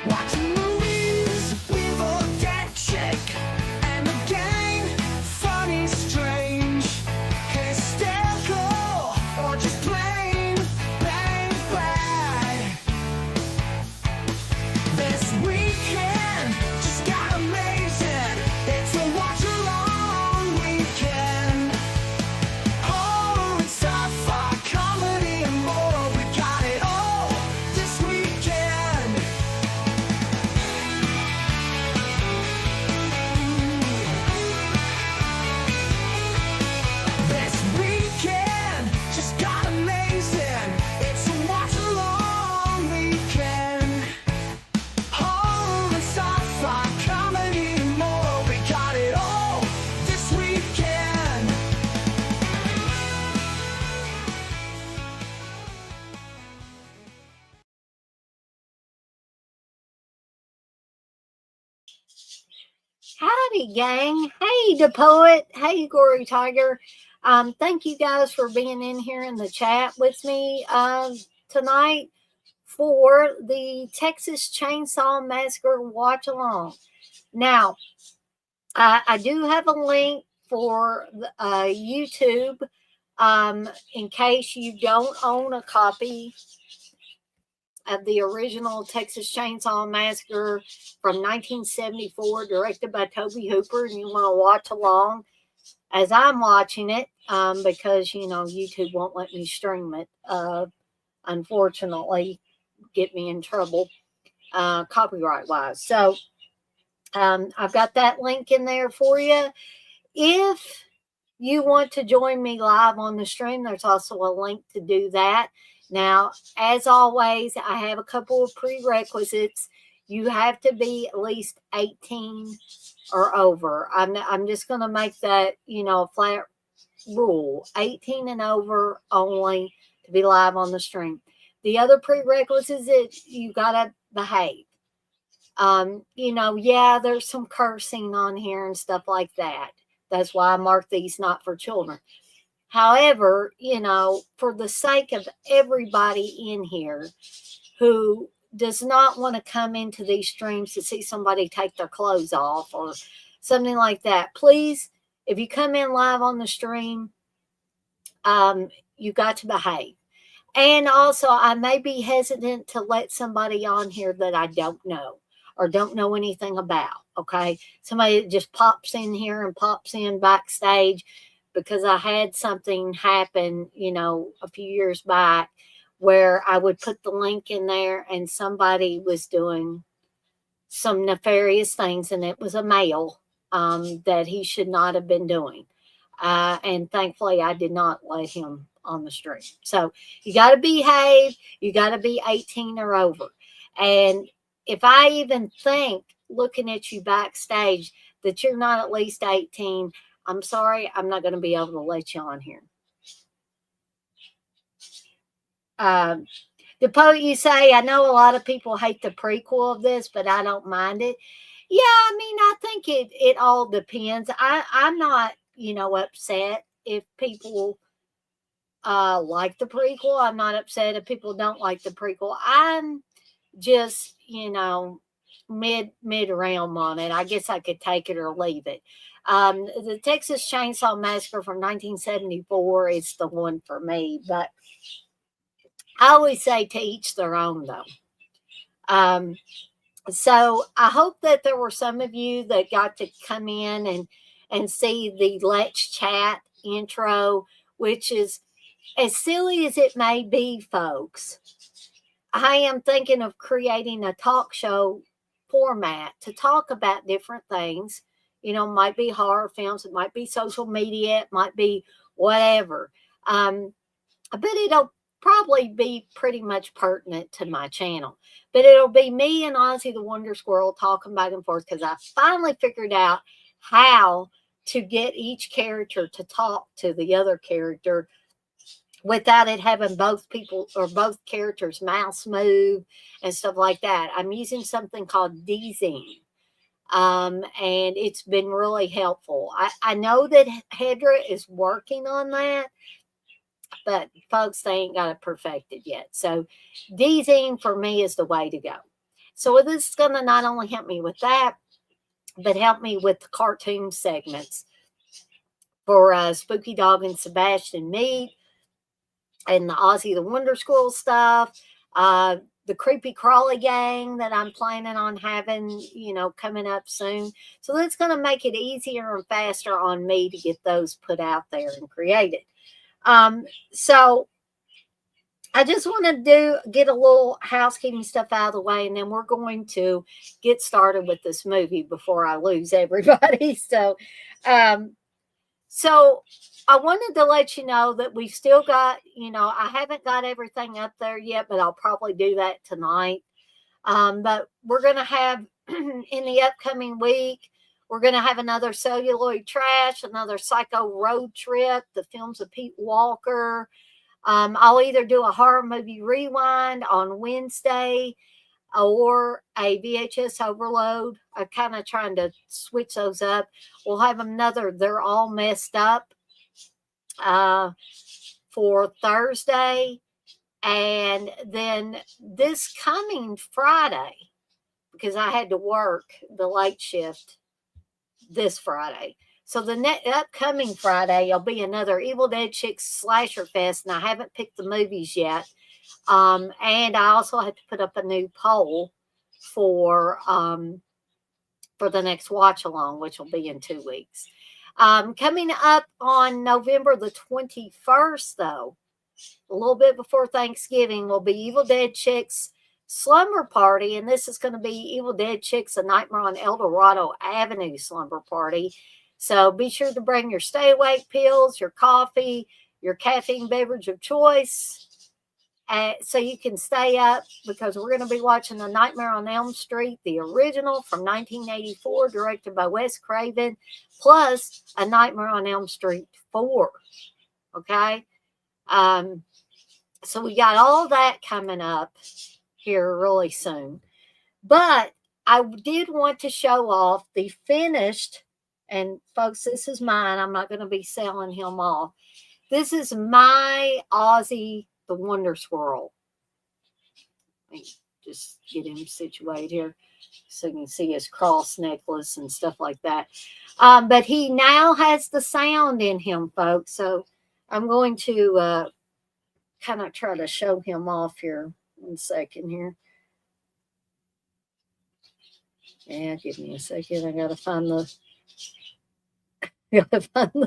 Watching movies with a dead chick, and the gang, funny, strange, hysterical, or just plain bad. This weekend just got amazing. It's a watch-along weekend. Horror and sci-fi, comedy and more. We got it all this weekend. This weekend just got amazing. It's a watch-along weekend. Horror and sci-fi, comedy and more. We got it all this weekend. Howdy, gang. Hey, the poet. Hey, Gory Tiger. Thank you guys for being in here in the chat with me tonight for the Texas Chainsaw Massacre watch along. Now, I do have a link for YouTube in case you don't own a copy of the original Texas Chainsaw Massacre from 1974, directed by Tobe Hooper, and you want to watch along as I'm watching it, because YouTube won't let me stream it. Unfortunately, get me in trouble copyright wise. So I've got that link in there for you. If you want to join me live on the stream, there's also a link to do that. Now, as always, I have a couple of prerequisites. You have to be at least 18 or over. I'm just going to make that, a flat rule. 18 and over only to be live on the stream. The other prerequisites is you got to behave. Yeah, there's some cursing on here and stuff like that. That's why I mark these not for children. However, for the sake of everybody in here who does not want to come into these streams to see somebody take their clothes off or something like that, please, if you come in live on the stream, you got to behave. And also, I may be hesitant to let somebody on here that I don't know or don't know anything about. Okay. Somebody that just pops in here and pops in backstage, because I had something happen, a few years back where I would put the link in there and somebody was doing some nefarious things, and it was a male that he should not have been doing. And thankfully, I did not let him on the stream. So you got to behave. You got to be 18 or over. And if I even think, looking at you backstage, that you're not at least 18, I'm sorry, I'm not going to be able to let you on here. The poet, you say, I know a lot of people hate the prequel of this, but I don't mind it. Yeah, I think it all depends. I'm not, upset if people like the prequel. I'm not upset if people don't like the prequel. I'm just, mid realm on it. I guess I could take it or leave it. The Texas Chainsaw Massacre from 1974 is the one for me, but I always say to each their own, though. So I hope that there were some of you that got to come in and see the Let's Chat intro, which is, as silly as it may be, folks, I am thinking of creating a talk show format to talk about different things. Might be horror films, it might be social media, it might be whatever. But it'll probably be pretty much pertinent to my channel. But it'll be me and Ozzy the Wonder Squirrel talking back and forth, because I finally figured out how to get each character to talk to the other character without it having both people or both characters' mouths move and stuff like that. I'm using something called Dzing. And it's been really helpful. I know that Hedra is working on that, but folks, they ain't got it perfected yet. So Dzing for me is the way to go. So this is going to not only help me with that, but help me with the cartoon segments for Spooky Dog and Sebastian Meat and the Ozzy the Wonder Squirrel stuff. The Creepy Crawly Gang that I'm planning on having, coming up soon. So that's going to make it easier and faster on me to get those put out there and created. So I just want to get a little housekeeping stuff out of the way, and then we're going to get started with this movie before I lose everybody. So I wanted to let you know that we've still got, I haven't got everything up there yet, but I'll probably do that tonight. But we're going to have in the upcoming week, we're going to have another Celluloid Trash, another Psycho Road Trip, the films of Pete Walker. I'll either do a horror movie rewind on Wednesday or a VHS overload. I'm kind of trying to switch those up. We'll have another They're All Messed Up for Thursday. And then this coming Friday, because I had to work the late shift this Friday. So the upcoming Friday, will be another Evil Dead Chicks Slasher Fest, and I haven't picked the movies yet. And I also have to put up a new poll for the next watch along, which will be in 2 weeks. Coming up on November the 21st, though, a little bit before Thanksgiving, will be Evil Dead Chicks Slumber Party, and this is going to be Evil Dead Chicks A Nightmare on El Dorado Avenue Slumber Party. So be sure to bring your stay awake pills, your coffee, your caffeine beverage of choice, so you can stay up, because we're going to be watching A Nightmare on Elm Street, the original from 1984, directed by Wes Craven, plus A Nightmare on Elm Street 4. Okay? So we got all that coming up here really soon. But I did want to show off the finished, and folks, this is mine. I'm not going to be selling him off. This is my Ozzy the Wonder Squirrel. Let me just get him situated here so you can see his cross necklace and stuff like that. But he now has the sound in him, folks. So I'm going to kind of try to show him off here. 1 second here. Yeah, give me a second. I gotta find the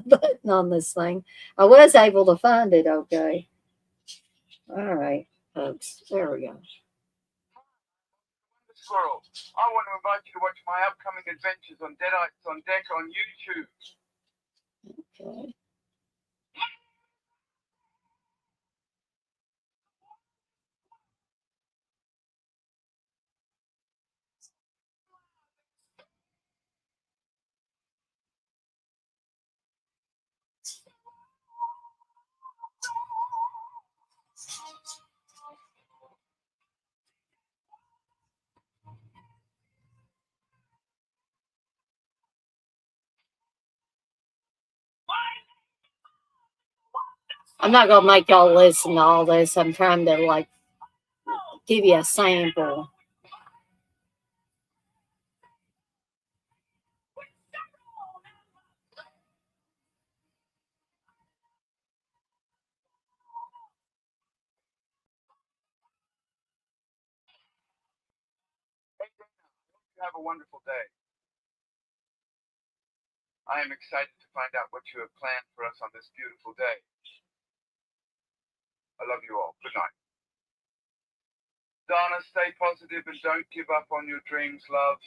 button on this thing. I was able to find it. Okay. All right, folks. There we go. Squirrel. I want to invite you to watch my upcoming adventures on Deadites on Deck on YouTube. Okay. I'm not gonna make y'all listen to all this. I'm trying to give you a sample. Have a wonderful day. I am excited to find out what you have planned for us on this beautiful day. I love you all. Good night. Donna, stay positive and don't give up on your dreams, love.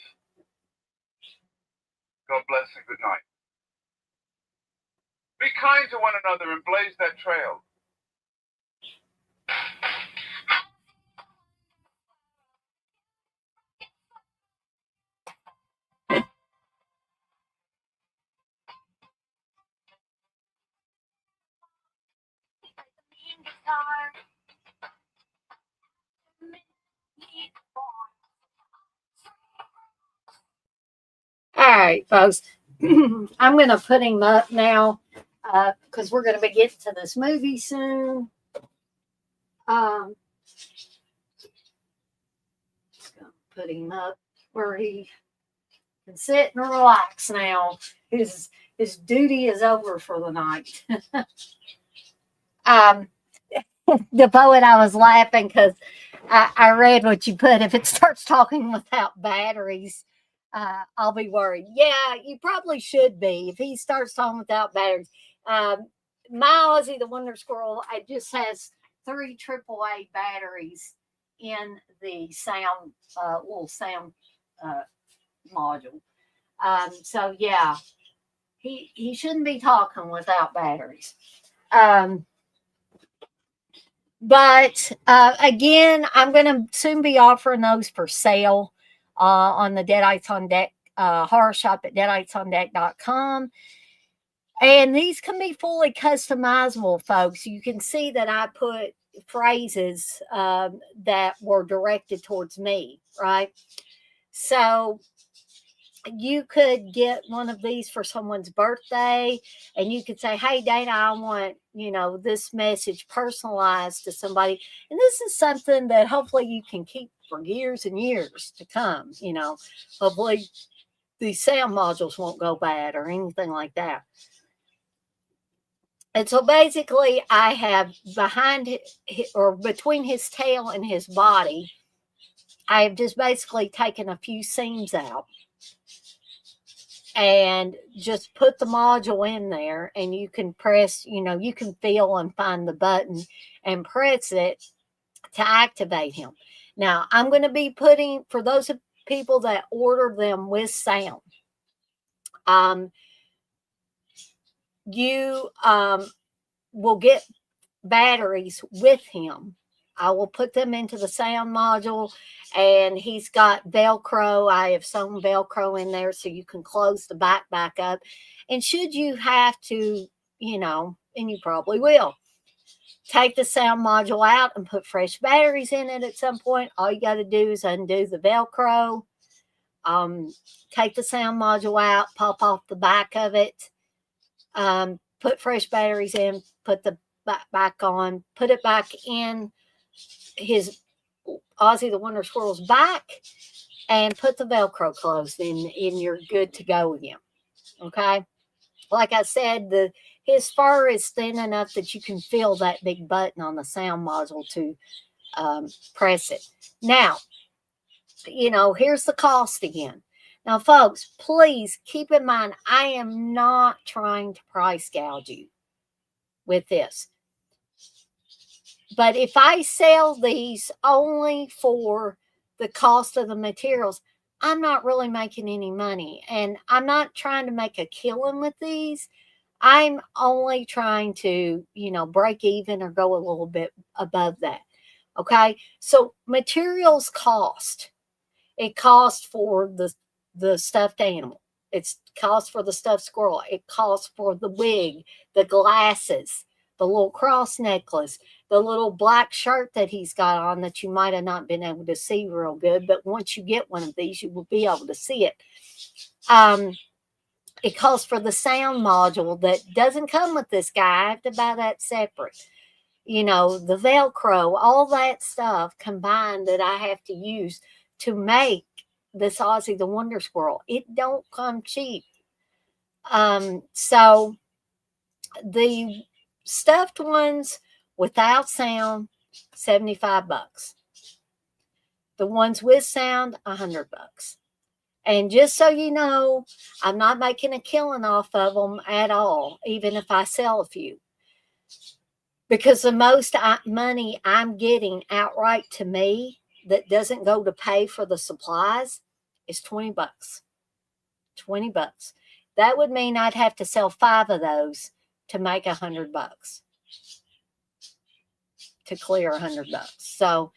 God bless and good night. Be kind to one another and blaze that trail. All right, folks. I'm gonna put him up now because we're gonna be getting to this movie soon. put him up where he can sit and relax now. His duty is over for the night. um, the poet, I was laughing because I read what you put. If it starts talking without batteries, I'll be worried. Yeah, you probably should be if he starts talking without batteries. My Aussie the Wonder Squirrel, it just has 3 AAA batteries in the sound little sound module. So yeah, he shouldn't be talking without batteries. But again, I'm going to soon be offering those for sale on the Deadites on Deck horror shop at deaditesondeck.com. And these can be fully customizable, folks. You can see that I put phrases that were directed towards me, right? So you could get one of these for someone's birthday, and you could say, hey, Dana, I want, this message personalized to somebody. And this is something that hopefully you can keep for years and years to come. Hopefully these sound modules won't go bad or anything like that. And so basically I have between his tail and his body, I have just basically taken a few seams out and just put the module in there, and you can press, you can feel and find the button and press it to activate him. Now, I'm going to be putting, for those people that order them with sound, you will get batteries with him. I will put them into the sound module, and he's got Velcro. I have sewn Velcro in there so you can close the back up. And should you have to, and you probably will, take the sound module out and put fresh batteries in it at some point, all you got to do is undo the Velcro, take the sound module out, pop off the back of it, put fresh batteries in, put the back on, put it back in his Ozzy the Wonder Squirrel's back, and put the Velcro closed, and you're good to go again. Okay? Like I said, his fur is thin enough that you can feel that big button on the sound module to press it. Now, here's the cost again. Now, folks, please keep in mind, I am not trying to price gouge you with this. But if I sell these only for the cost of the materials, I'm not really making any money. And I'm not trying to make a killing with these. I'm only trying to, break even or go a little bit above that. Okay. So materials cost. It costs for the stuffed animal. It's cost for the stuffed squirrel. It costs for the wig, the glasses, the little cross necklace, the little black shirt that he's got on that you might have not been able to see real good. But once you get one of these, you will be able to see it. It calls for the sound module that doesn't come with this guy. I have to buy that separate. The Velcro, all that stuff combined that I have to use to make this Ozzy the Wonder Squirrel. It don't come cheap. So the stuffed ones without sound, $75. The ones with sound, $100. And just so you know, I'm not making a killing off of them at all, even if I sell a few. Because the most money I'm getting outright to me that doesn't go to pay for the supplies is $20. $20. That would mean I'd have to sell 5 of those to make $100, to clear $100. So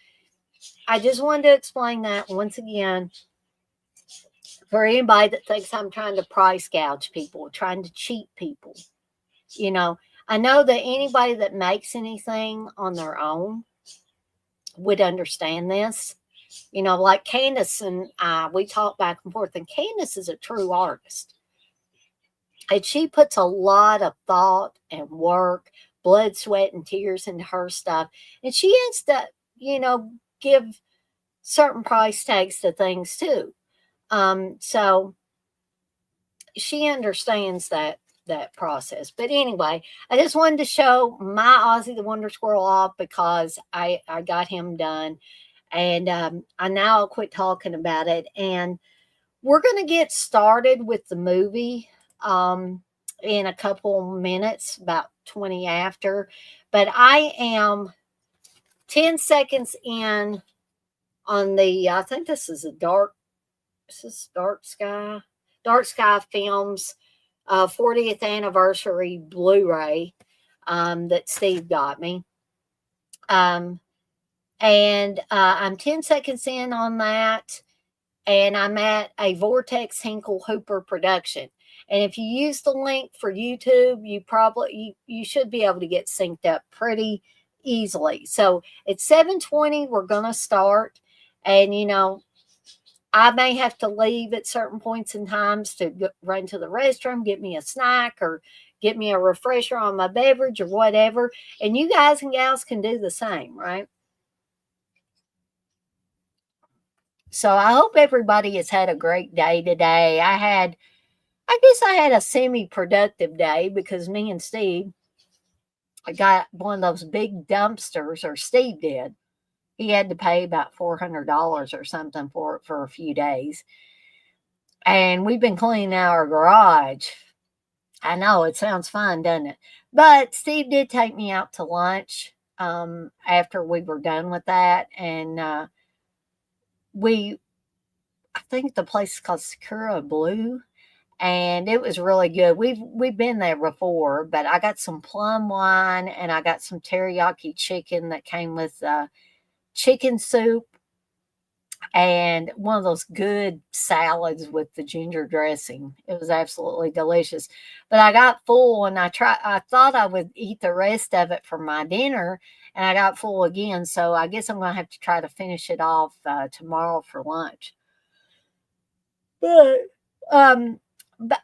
I just wanted to explain that once again. For anybody that thinks I'm trying to price gouge people, trying to cheat people, I know that anybody that makes anything on their own would understand this. Like Candace and I, we talk back and forth, and Candace is a true artist. And she puts a lot of thought and work, blood, sweat, and tears into her stuff. And she has to, give certain price tags to things too. So she understands that process. But anyway, I just wanted to show my Ozzy the Wonder Squirrel off because I got him done, and I now I'll quit talking about it, and we're going to get started with the movie in a couple minutes, about 20 after. But I am 10 seconds in on the, I think this is Dark Sky. Dark Sky Films 40th anniversary Blu-ray that Steve got me. And I'm 10 seconds in on that. And I'm at a Vortex Hinkle Hooper production. And if you use the link for YouTube, you should be able to get synced up pretty easily. So at 7:20, we're gonna start, and I may have to leave at certain points in times to run to the restroom, get me a snack, or get me a refresher on my beverage or whatever. And you guys and gals can do the same, right? So I hope everybody has had a great day today. I guess I had a semi-productive day because me and Steve, I got one of those big dumpsters, or Steve did. He had to pay about $400 or something for it for a few days. And we've been cleaning out our garage. I know it sounds fun, doesn't it? But Steve did take me out to lunch after we were done with that. And I think the place is called Sakura Blue, and it was really good. We've been there before, but I got some plum wine and I got some teriyaki chicken that came with chicken soup and one of those good salads with the ginger dressing. It was absolutely delicious. But I got full, and I thought I would eat the rest of it for my dinner, and I got full again. So I guess I'm going to have to try to finish it off tomorrow for lunch. But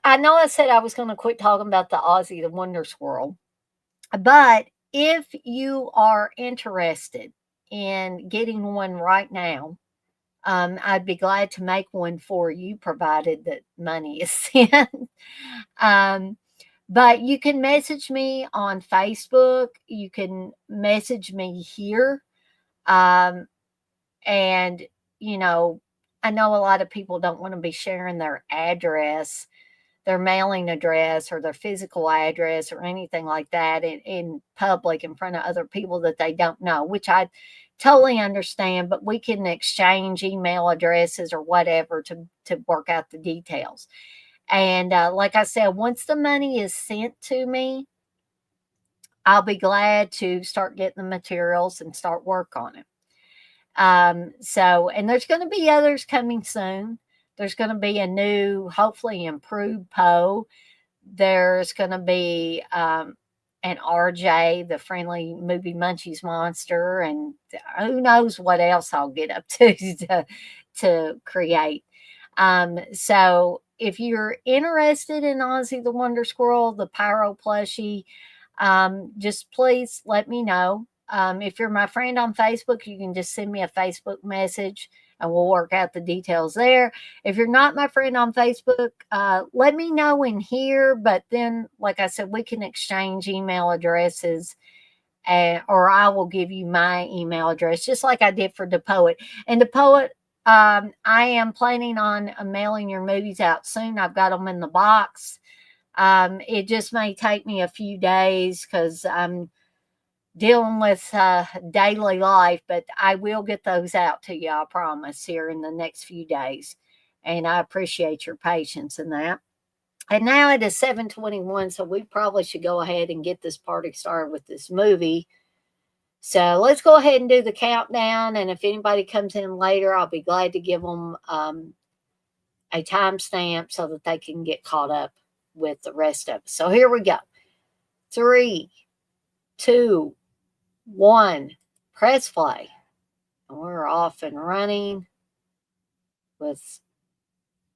I know I said I was going to quit talking about the Ozzy the Wonder Squirrel. But if you are interested in getting one right now, I'd be glad to make one for you, provided that money is sent. But you can message me on Facebook. You can message me here. And, I know a lot of people don't want to be sharing their address, their mailing address, or their physical address, or anything like that in public in front of other people that they don't know, which I totally understand. But we can exchange email addresses or whatever to work out the details. And like I said, once the money is sent to me, I'll be glad to start getting the materials and start work on it. And there's going to be others coming soon. There's going to be a new, hopefully improved Poe. There's going to be an RJ, the friendly movie munchies monster, and who knows what else I'll get up to create. So if you're interested in Ozzy the Wonder Squirrel, the Pyro plushie, just please let me know. If you're my friend on Facebook, you can just send me a Facebook message and we'll work out the details there. If you're not my friend on Facebook, let me know in here. But then, like I said, we can exchange email addresses, or I will give you my email address, just like I did for the Poet. And the Poet, I am planning on mailing your movies out soon. I've got them in the box. It just may take me a few days because I'm dealing with daily life, but I will get those out to you, I promise, here in the next few days. And I appreciate your patience in that. And now it is 7:21, so we probably should go ahead and get this party started with this movie. So let's go ahead and do the countdown. And if anybody comes in later, I'll be glad to give them a timestamp so that they can get caught up with the rest of it. So here we go. 3, 2, 1, press play. And we're off and running with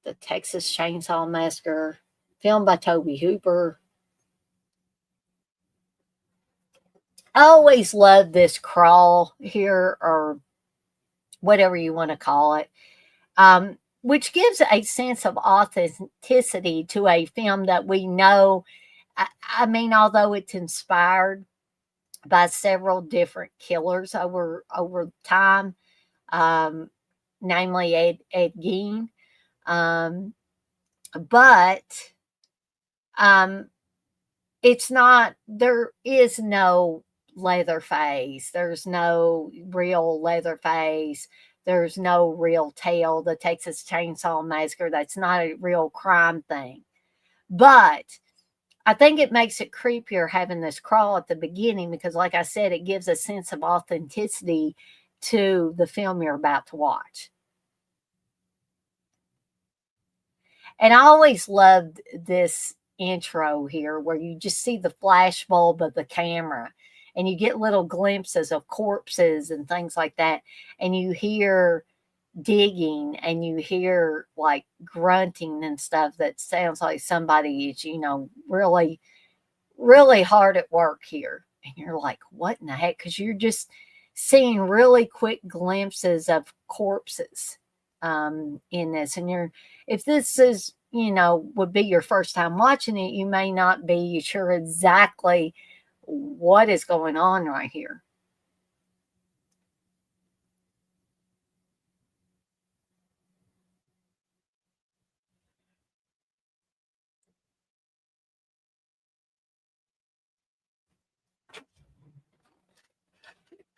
the Texas Chainsaw Massacre, filmed by Tobe Hooper. I always love this crawl here, or whatever you want to call it, which gives a sense of authenticity to a film that we know. I mean, although it's inspired by several different killers over time, um, namely Ed Gein, um, but um, it's not. There is no Leatherface. There's no real Leatherface. There's no real tail. The Texas Chainsaw Massacre. That's not a real crime thing. But I think it makes it creepier having this crawl at the beginning because, like I said, it gives a sense of authenticity to the film you're about to watch. And I always loved this intro here where you just see the flash bulb of the camera and you get little glimpses of corpses and things like that. And you hear digging and you hear like grunting and stuff that sounds like somebody is, really, really hard at work here. And you're like, what in the heck? Because you're just seeing really quick glimpses of corpses in this. And if this is, would be your first time watching it, you may not be sure exactly what is going on right here.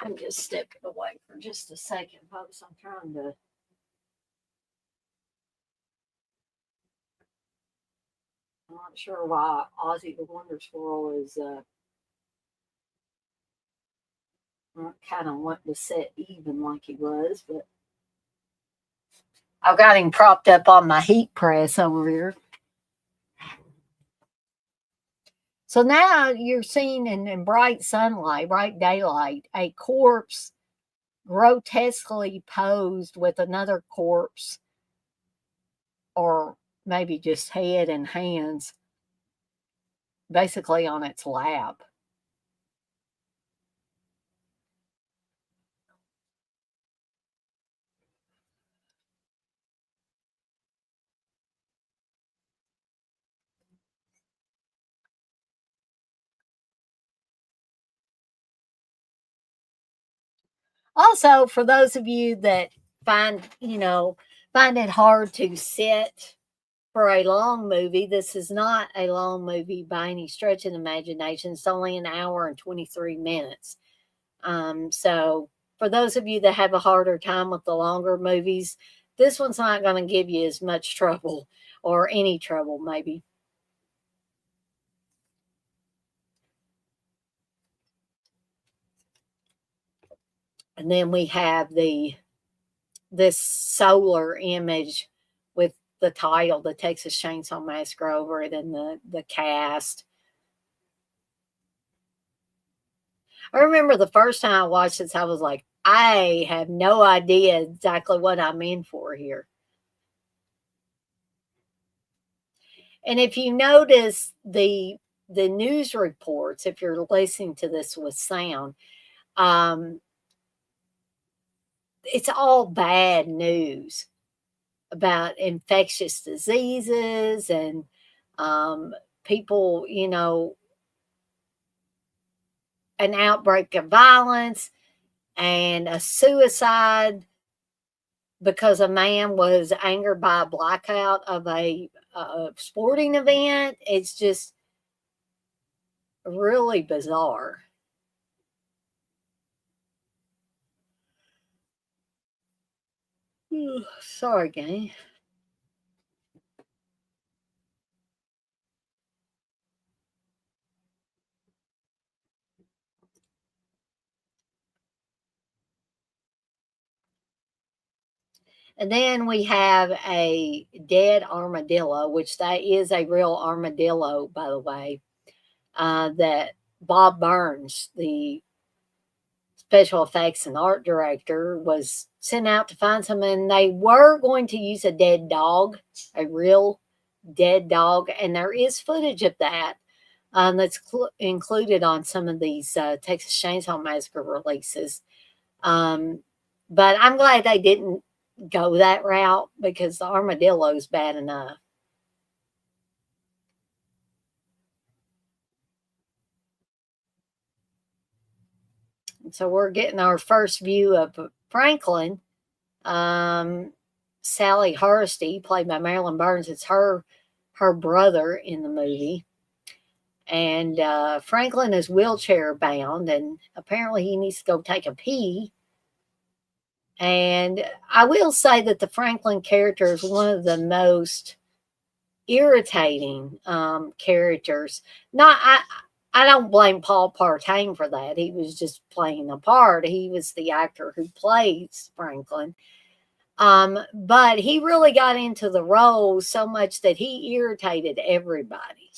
I'm just stepping away for just a second, folks. I'm trying to. I'm not sure why Ozzy the Wonder Squirrel is kind of wanting to sit even like he was, but I've got him propped up on my heat press over here. So now you're seeing in bright sunlight, bright daylight, a corpse grotesquely posed with another corpse, or maybe just head and hands, basically on its lap. Also, for those of you that find, find it hard to sit for a long movie, this is not a long movie by any stretch of the imagination. It's only an hour and 23 minutes. So for those of you that have a harder time with the longer movies, this one's not going to give you as much trouble or any trouble, maybe. And then we have this solar image with the title, the Texas Chainsaw Massacre over it, and the cast. I remember the first time I watched this, I was like, I have no idea exactly what I'm in for here. And if you notice the news reports, if you're listening to this with sound, um, it's all bad news about infectious diseases and people, an outbreak of violence and a suicide because a man was angered by a blackout of a sporting event. It's just really bizarre. Sorry, gang. And then we have a dead armadillo, which that is a real armadillo, by the way, that Bob Burns, the special effects and art director, was sent out to find some. And they were going to use a dead dog, a real dead dog. And there is footage of that that's included on some of these Texas Chainsaw Massacre releases. But I'm glad they didn't go that route because the armadillo's bad enough. So we're getting our first view of Franklin. Um, Sally Hardesty, played by Marilyn Burns, it's her brother in the movie. And Franklin is wheelchair bound, and apparently he needs to go take a pee. And I will say that the Franklin character is one of the most irritating characters. Not I don't blame Paul Partain for that. He was just playing a part. He was the actor who plays Franklin. But he really got into the role so much that he irritated everybody,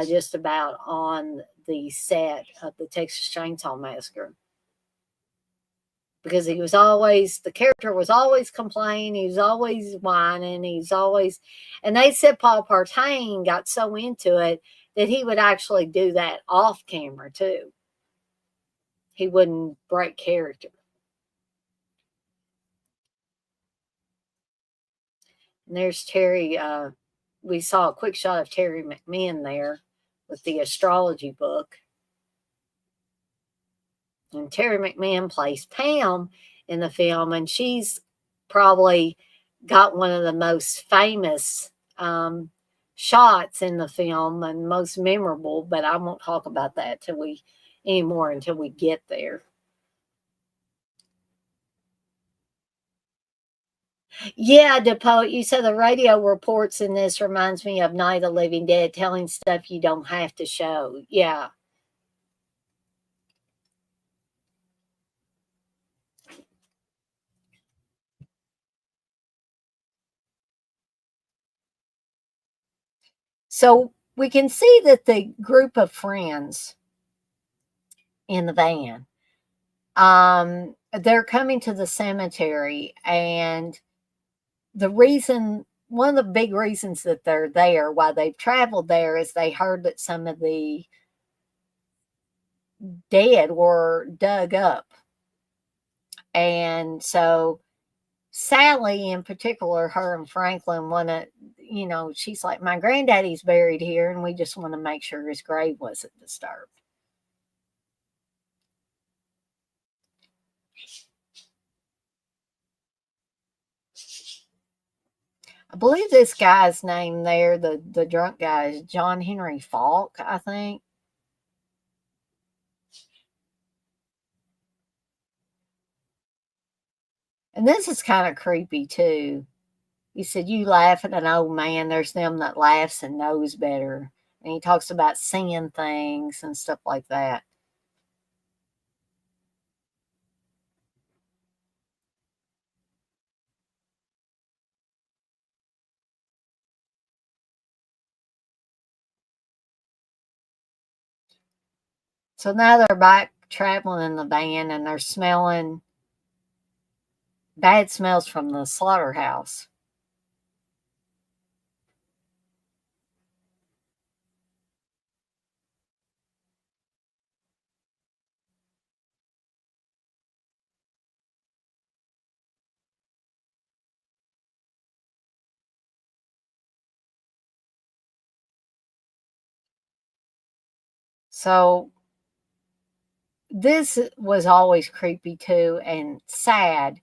just about on the set of the Texas Chainsaw Massacre. Because the character was always complaining, he was always whining, and they said Paul Partain got so into it that he would actually do that off camera too. He wouldn't break character. And there's Terry. We saw a quick shot of Terry McMahon there with the astrology book. And Terry McMahon plays Pam in the film, and she's probably got one of the most famous shots in the film and most memorable, but I won't talk about that anymore until we get there. Yeah, DePoet, you said the radio reports in this reminds me of Night of the Living Dead, telling stuff you don't have to show. Yeah. So we can see that the group of friends in the van, they're coming to the cemetery, and one of the big reasons that they're there, why they've traveled there, is they heard that some of the dead were dug up. And so Sally, in particular, her and Franklin want to, she's like, my granddaddy's buried here, and we just want to make sure his grave wasn't disturbed. I believe this guy's name there, the drunk guy, is John Henry Falk, I think. And this is kind of creepy too. He said, you laugh at an old man, there's them that laughs and knows better. And he talks about seeing things and stuff like that. So now they're back traveling in the van, and they're smelling bad smells from the slaughterhouse. So this was always creepy too, and sad.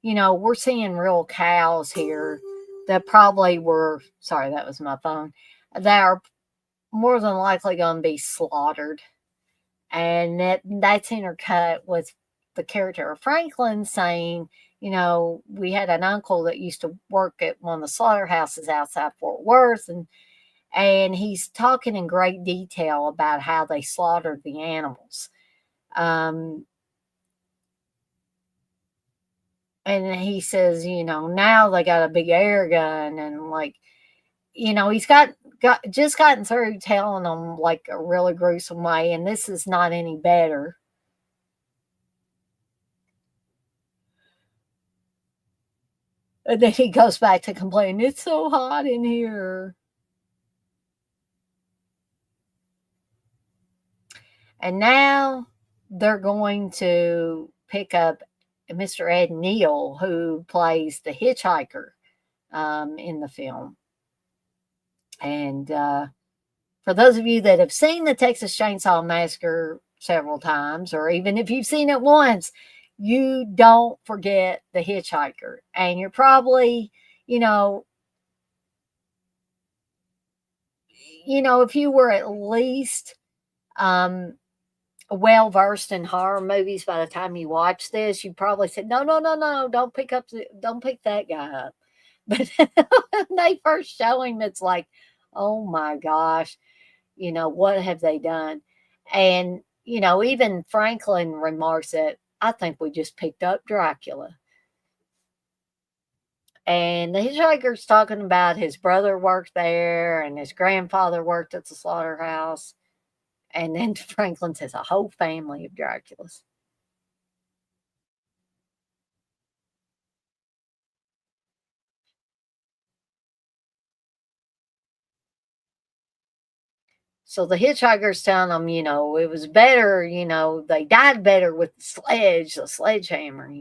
We're seeing real cows here that probably were, sorry, that was my phone, that are more than likely going to be slaughtered. And that's intercut with the character of Franklin saying, we had an uncle that used to work at one of the slaughterhouses outside Fort Worth, and he's talking in great detail about how they slaughtered the animals. And he says, now they got a big air gun, and like, he's got just gotten through telling them like a really gruesome way, and this is not any better. And then he goes back to complain, it's so hot in here. And now they're going to pick up Mr. Ed Neal, who plays the hitchhiker in the film. And for those of you that have seen the Texas Chainsaw Massacre several times, or even if you've seen it once, you don't forget the hitchhiker. And you're probably, you know, if you were at least well versed in horror movies by the time you watch this, you probably said, no, no, no, no, don't pick that guy up. But when they first show him, it's like, oh my gosh, what have they done? And, even Franklin remarks that I think we just picked up Dracula. And the hitchhiker's talking about his brother worked there and his grandfather worked at the slaughterhouse. And then Franklin says a whole family of Draculas. So the hitchhiker's telling them, it was better, they died better with the sledgehammer.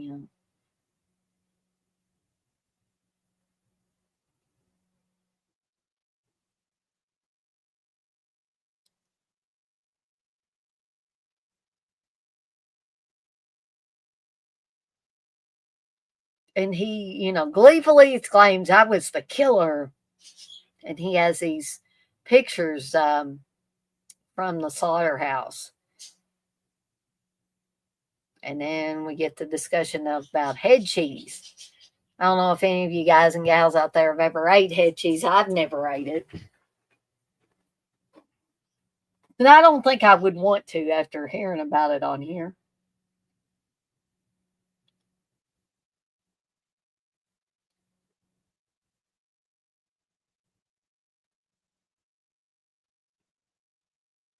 And he, gleefully exclaims, I was the killer. And he has these pictures from the slaughterhouse. And then we get the discussion about head cheese. I don't know if any of you guys and gals out there have ever ate head cheese. I've never ate it. And I don't think I would want to after hearing about it on here.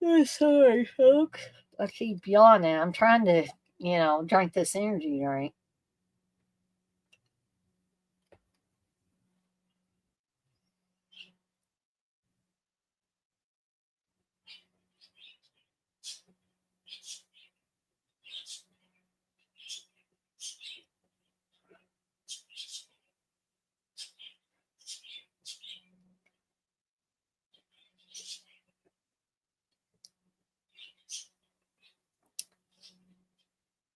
I'm sorry, folks. I keep yawning. I'm trying to, drink this energy drink.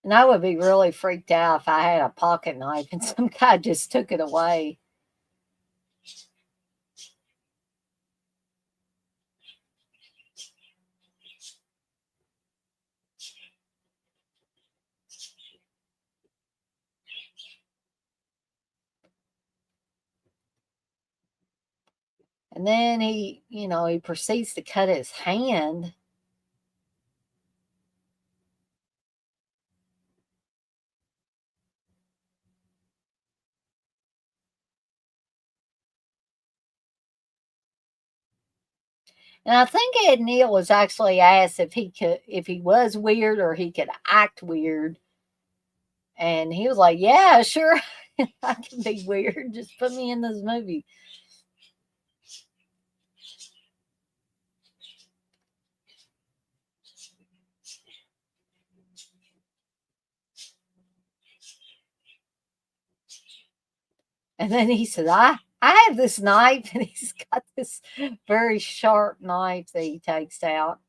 And I would be really freaked out if I had a pocket knife and some guy just took it away. And then he proceeds to cut his hand. And I think Ed Neal was actually asked if he was weird or he could act weird. And he was like, yeah, sure, I can be weird. Just put me in this movie. And then he said, I have this knife. And he's got this very sharp knife that he takes out.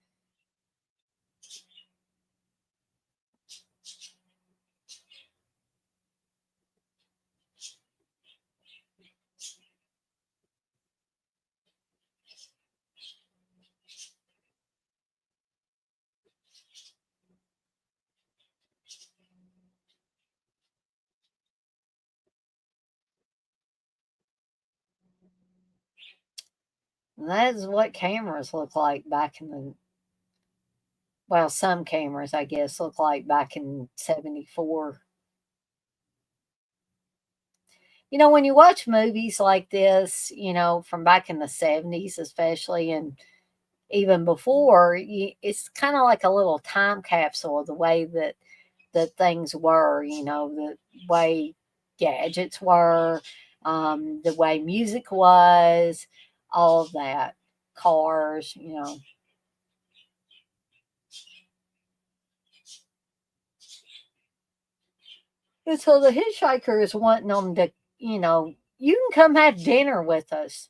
And that is what cameras look like back in the, well, some cameras, I guess, look like back in 74. When you watch movies like this, from back in the 70s, especially, and even before, it's kind of like a little time capsule of the way that things were, the way gadgets were, the way music was, all of that, cars. And so the hitchhiker is wanting them to, you know, you can come have dinner with us.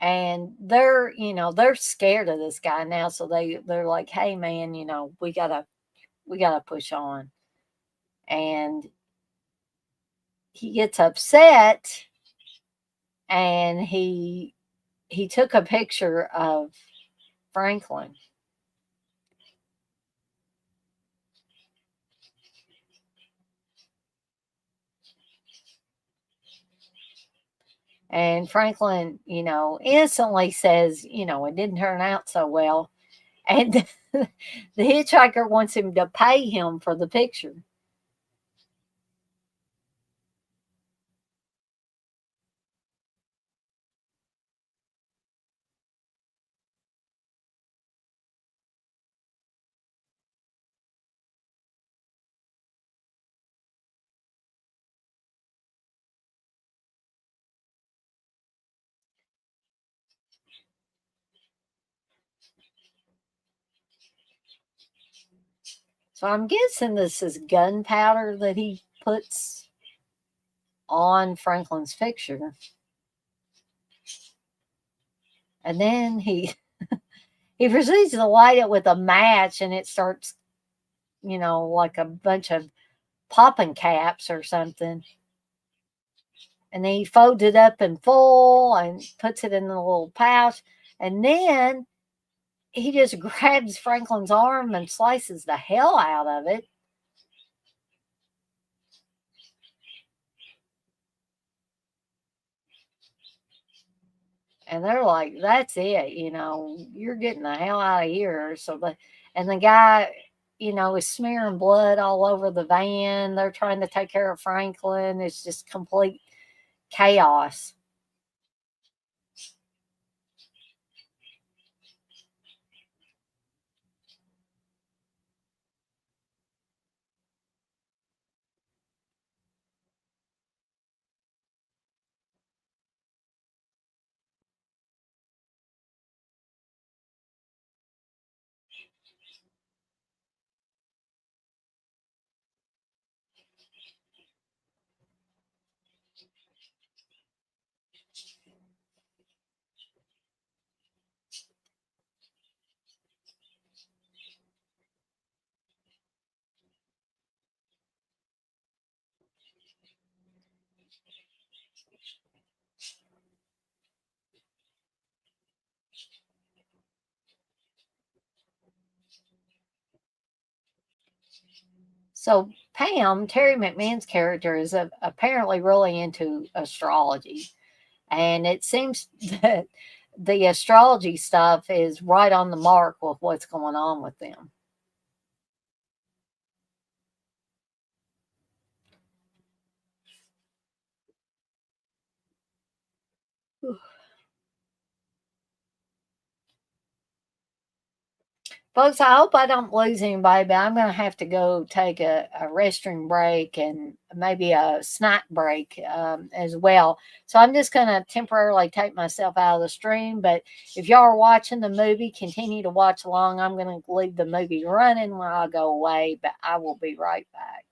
And they're, you know, they're scared of this guy now. So they're like, hey man, you know, we gotta push on. And he gets upset and he took a picture of Franklin. And Franklin, you know, instantly says, you know, it didn't turn out so well. And the hitchhiker wants him to pay him for the picture. So I'm guessing this is gunpowder that he puts on Franklin's picture. And then he proceeds to light it with a match and it starts, you know, like a bunch of popping caps or something. And then he folds it up in full and puts it in a little pouch. And then he just grabs Franklin's arm and slices the hell out of it. And they're like, that's it, you know, you're getting the hell out of here. And the guy, you know, is smearing blood all over the van. They're trying to take care of Franklin. It's just complete chaos. So Pam, Terry McMahon's character, is apparently really into astrology. And it seems that the astrology stuff is right on the mark with what's going on with them. Folks, I hope I don't lose anybody, but I'm going to have to go take a restroom break and maybe a snack break as well. So I'm just going to temporarily take myself out of the stream. But if y'all are watching the movie, continue to watch along. I'm going to leave the movie running while I go away, but I will be right back.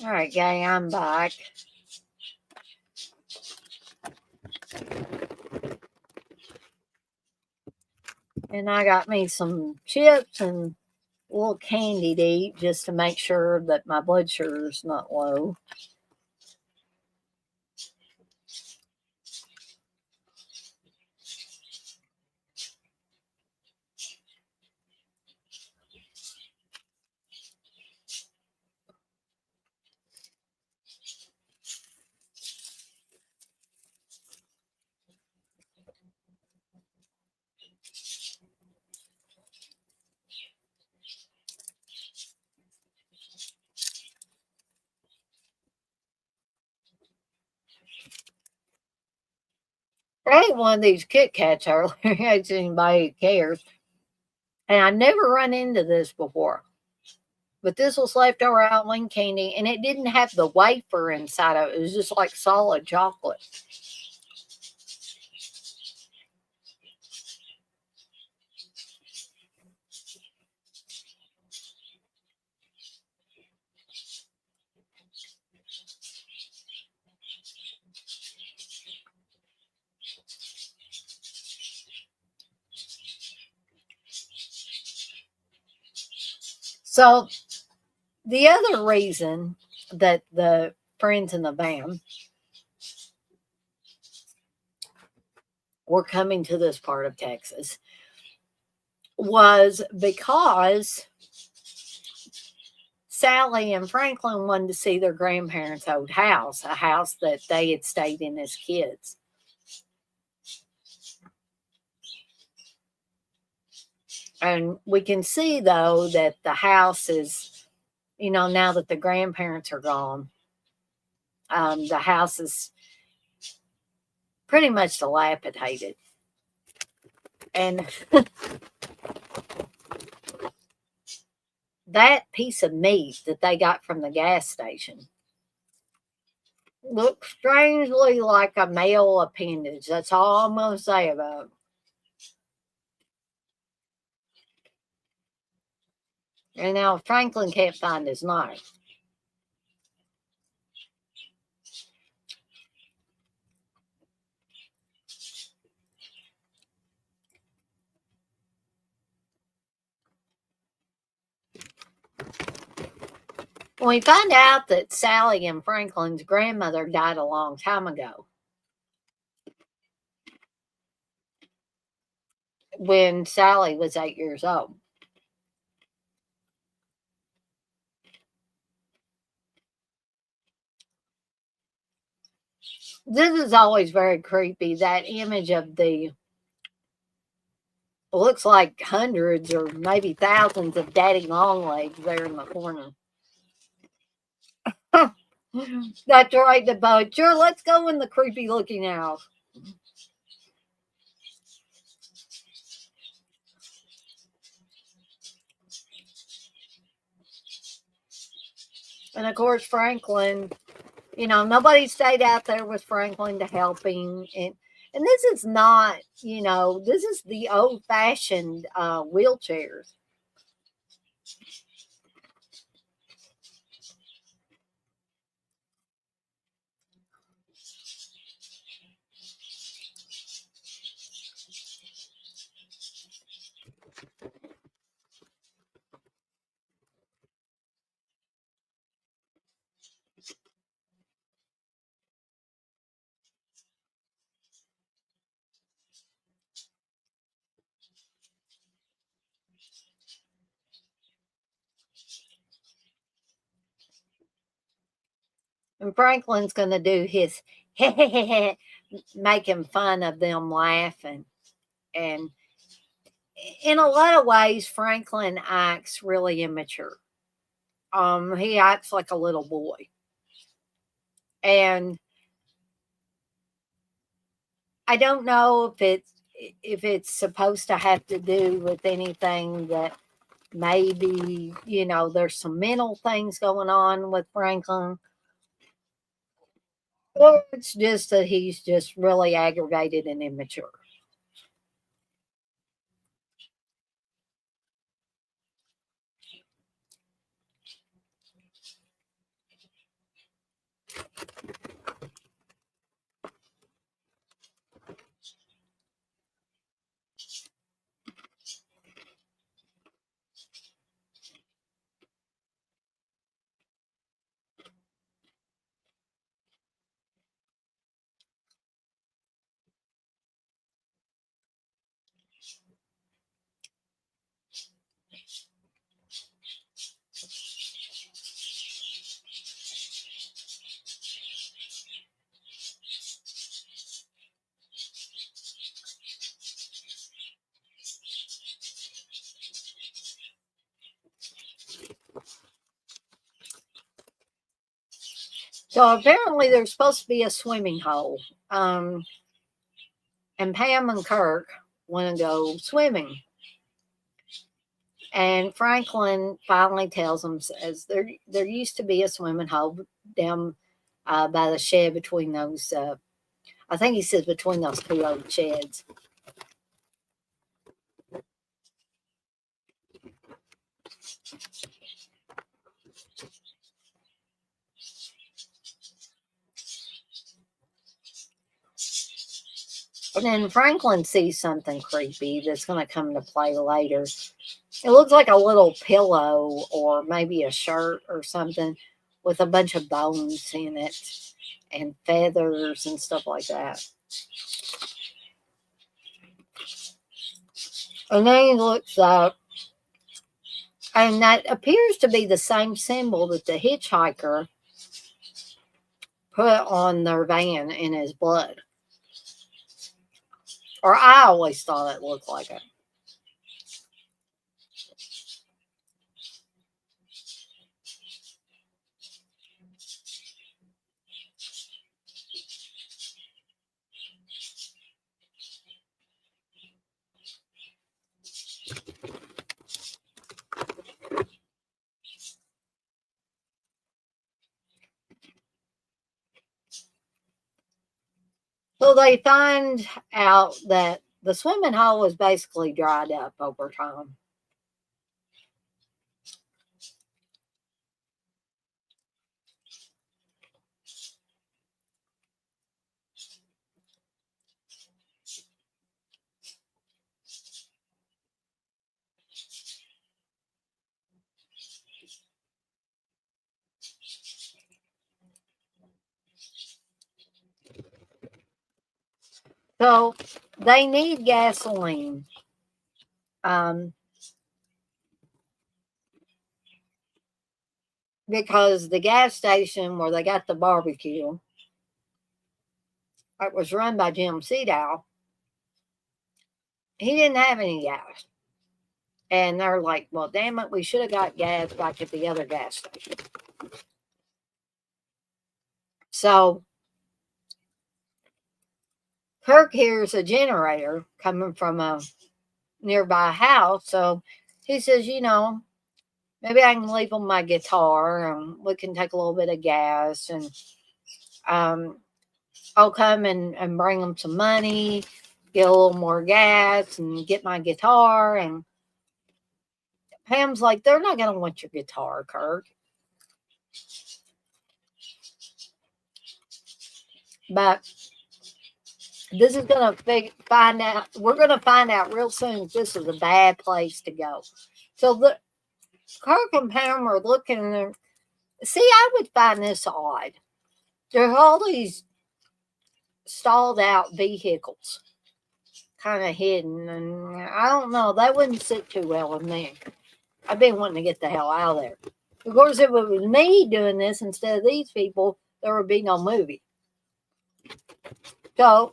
All right, gang, I'm back. And I got me some chips and a little candy to eat just to make sure that my blood sugar is not low. I ate one of these Kit Kats earlier. It's anybody who cares. And I never run into this before. But this was leftover Halloween candy, and it didn't have the wafer inside of it. It was just like solid chocolate. So the other reason that the friends in the van were coming to this part of Texas was because Sally and Franklin wanted to see their grandparents' old house, a house that they had stayed in as kids. And we can see, though, that the house is, now that the grandparents are gone, the house is pretty much dilapidated. And that piece of meat that they got from the gas station looks strangely like a male appendage. That's all I'm going to say about it. And now Franklin can't find his knife. When we find out that Sally and Franklin's grandmother died a long time ago, when Sally was 8 years old. This is always very creepy. That image of the looks like hundreds or maybe thousands of daddy long legs there in the corner. That's right, the boat. Sure, let's go in the creepy looking house. And of course, Franklin, nobody stayed out there with Franklin to help him. And this is not, this is the old fashioned wheelchairs. And Franklin's going to do his making fun of them laughing. And in a lot of ways, Franklin acts really immature. He acts like a little boy. And I don't know if it's supposed to have to do with anything that maybe, there's some mental things going on with Franklin. Or it's just that he's just really aggravated and immature. So apparently there's supposed to be a swimming hole. And Pam and Kirk want to go swimming. And Franklin finally tells them, says there used to be a swimming hole down by the shed between those. I think he says between those two old sheds. And then Franklin sees something creepy that's going to come into play later. It looks like a little pillow or maybe a shirt or something with a bunch of bones in it and feathers and stuff like that. And then he looks up, and that appears to be the same symbol that the hitchhiker put on their van in his blood. Or I always thought it looked like it. So they find out that the swimming hole was basically dried up over time. So they need gasoline. Because the gas station where they got the barbecue, it was run by Jim Seadow, he didn't have any gas. And they're like, well, damn it, we should have got gas back at the other gas station. So Kirk hears a generator coming from a nearby house. So he says, maybe I can leave them my guitar and we can take a little bit of gas and I'll come and bring them some money, get a little more gas and get my guitar. And Pam's like, they're not going to want your guitar, Kirk. But this is going to find out. We're going to find out real soon if this is a bad place to go. So Kirk and Pam are looking and see, I would find this odd. There are all these stalled out vehicles kind of hidden. And I don't know. That wouldn't sit too well with me. I've been wanting to get the hell out of there. Of course, if it was me doing this instead of these people, there would be no movie. So,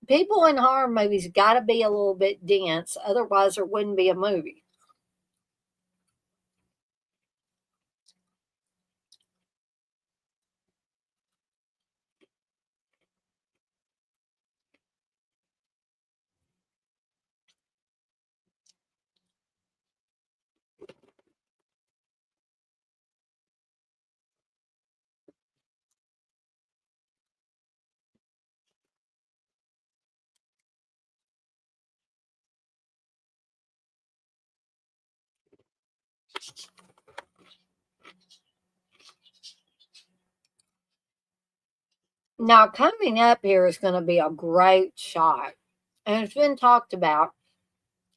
people in horror movies got to be a little bit dense, otherwise there wouldn't be a movie. Now, coming up here is going to be a great shot, and it's been talked about,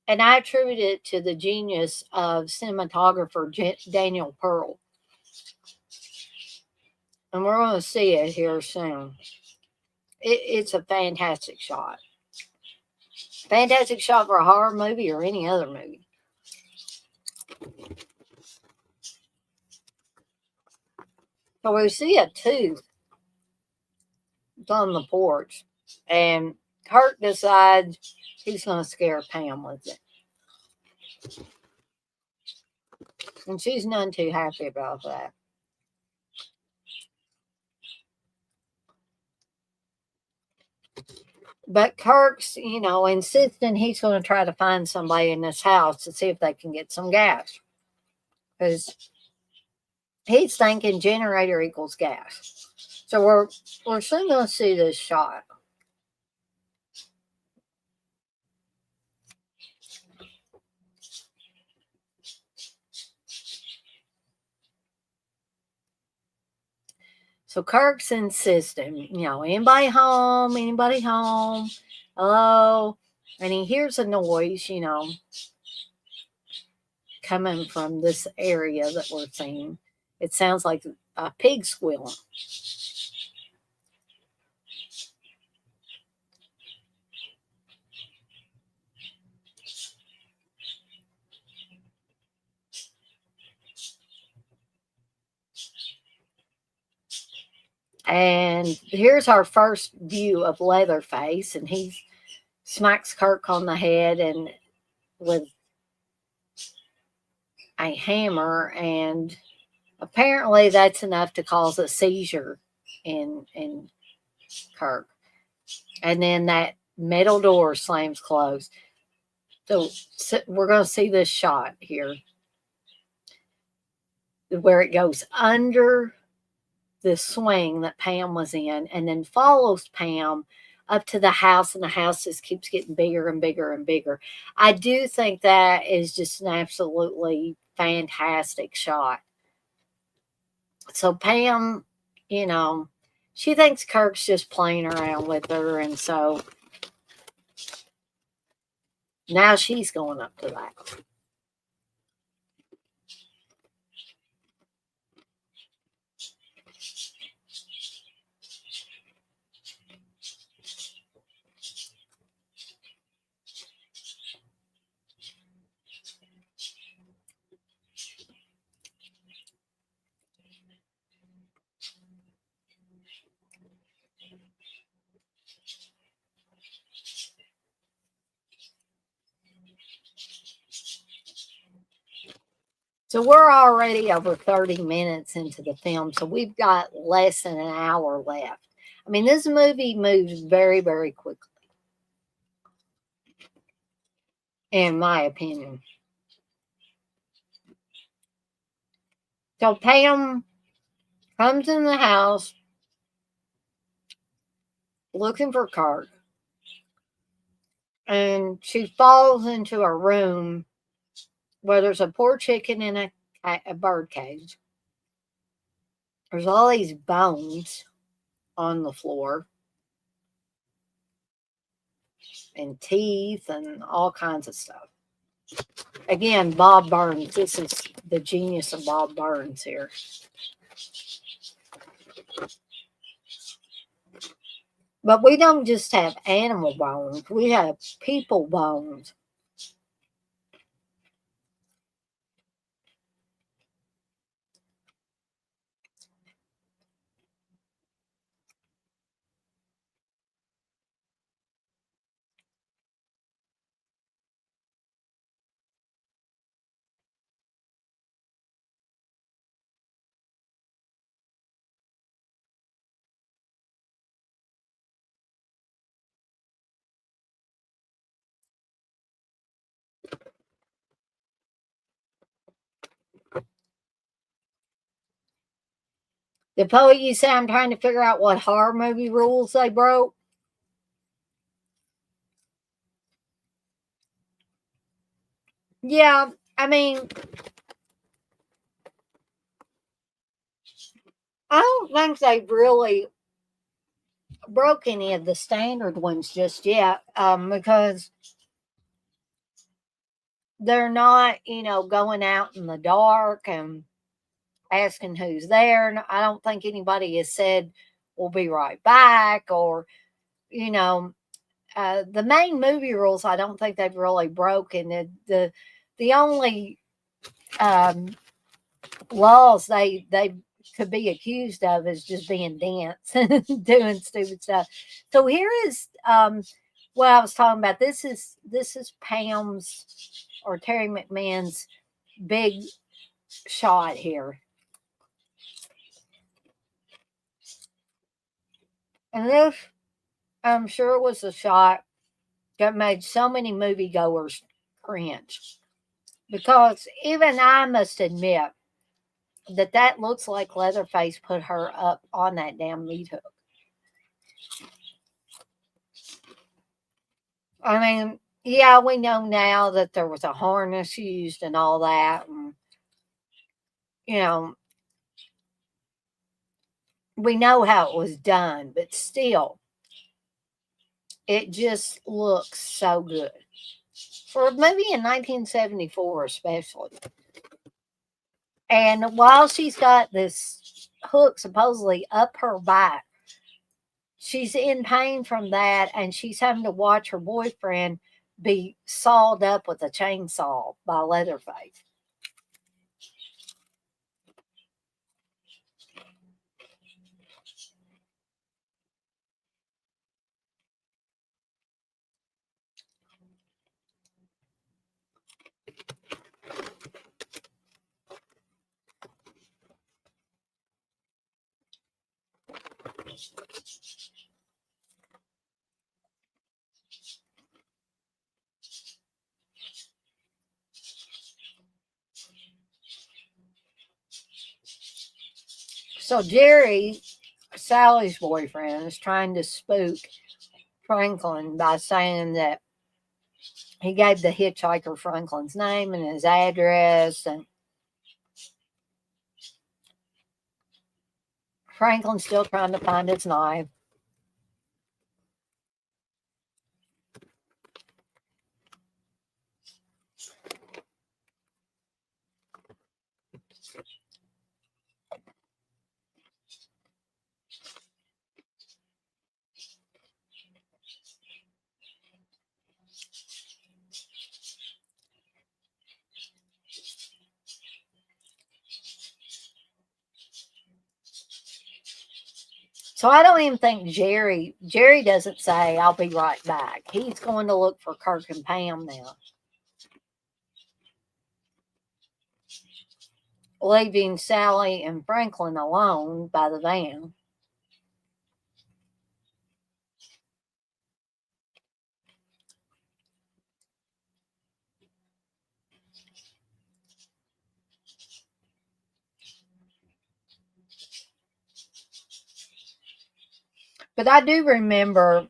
and I attribute it to the genius of cinematographer Daniel Pearl. And we're going to see it here soon. It's a fantastic shot. Fantastic shot for a horror movie or any other movie. So we see a tooth on the porch, and Kirk decides he's going to scare Pam with it. And she's none too happy about that. But Kirk's, insisting he's going to try to find somebody in this house to see if they can get some gas. Because he's thinking generator equals gas. So we're soon going to see this shot. So Kirk's insisting, anybody home? Anybody home? Hello? And he hears a noise, coming from this area that we're seeing. It sounds like a pig squealing. And here's our first view of Leatherface, and he smacks Kirk on the head and with a hammer, and apparently that's enough to cause a seizure in Kirk. And then that metal door slams closed. So we're going to see this shot here where it goes under the swing that Pam was in and then follows Pam up to the house, and the house just keeps getting bigger and bigger and bigger. I do think that is just an absolutely fantastic shot. So Pam, she thinks Kirk's just playing around with her, and so now she's going up to that. So we're already over 30 minutes into the film, so we've got less than an hour left. I mean, this movie moves very, very quickly, in my opinion. So Pam comes in the house looking for Kirk, and she falls into a room where there's a poor chicken in a bird cage. There's all these bones on the floor and teeth and all kinds of stuff. Again, Bob Burns. This is the genius of Bob Burns here. But we don't just have animal bones, we have people bones. The poet, you say I'm trying to figure out what horror movie rules they broke. Yeah, I mean, I don't think they've really broke any of the standard ones just yet, because they're not, going out in the dark and asking who's there. And I don't think anybody has said, we'll be right back, or, the main movie rules, I don't think they've really broken. The only laws they could be accused of is just being dense and doing stupid stuff. So here is what I was talking about. This is Pam's or Terry McMahon's big shot here. And this, I'm sure it was a shot that made so many moviegoers cringe. Because even I must admit that looks like Leatherface put her up on that damn meat hook. I mean, yeah, we know now that there was a harness used and all that. And, you know, we know how it was done, but still, it just looks so good. For a movie in 1974, especially. And while she's got this hook supposedly up her back, she's in pain from that, and she's having to watch her boyfriend be sawed up with a chainsaw by Leatherface. So Jerry, Sally's boyfriend, is trying to spook Franklin by saying that he gave the hitchhiker Franklin's name and his address, and Franklin's still trying to find his knife. So I don't even think Jerry doesn't say, I'll be right back. He's going to look for Kirk and Pam now, leaving Sally and Franklin alone by the van. But I do remember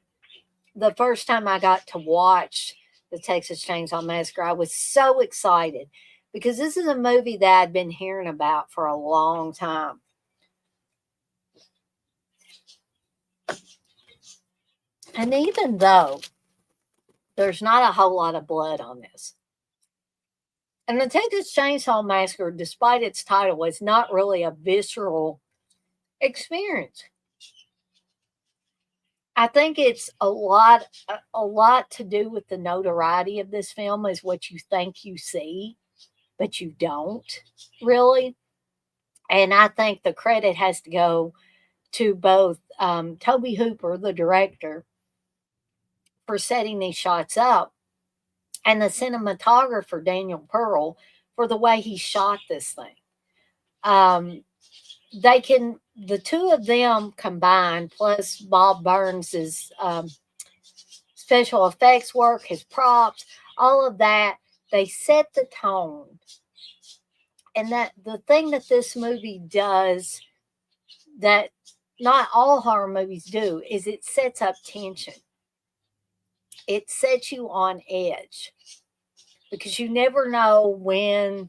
the first time I got to watch the Texas Chainsaw Massacre, I was so excited because this is a movie that I'd been hearing about for a long time. And even though there's not a whole lot of blood on this, and the Texas Chainsaw Massacre, despite its title, is not really a visceral experience. I think it's a lot to do with the notoriety of this film is what you think you see, but you don't really. And I think the credit has to go to both Tobe Hooper, the director, for setting these shots up, and the cinematographer Daniel Pearl for the way he shot this thing. The two of them combined, plus Bob Burns's special effects work, his props, all of that, they set the tone. And that the thing that this movie does that not all horror movies do is it sets up tension. It sets you on edge because you never know when,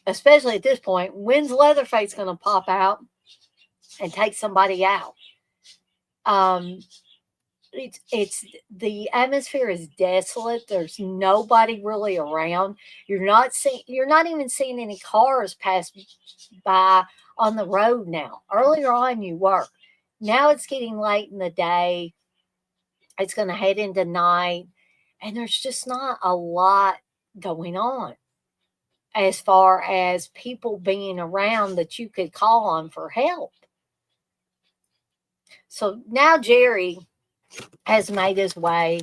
especially at this point, when's Leatherface going to pop out and take somebody out. It's the atmosphere is desolate. There's nobody really around. You're not even seeing any cars pass by on the road now. Earlier on you were. Now it's getting late in the day. It's going to head into night, and there's just not a lot going on as far as people being around that you could call on for help. So now Jerry has made his way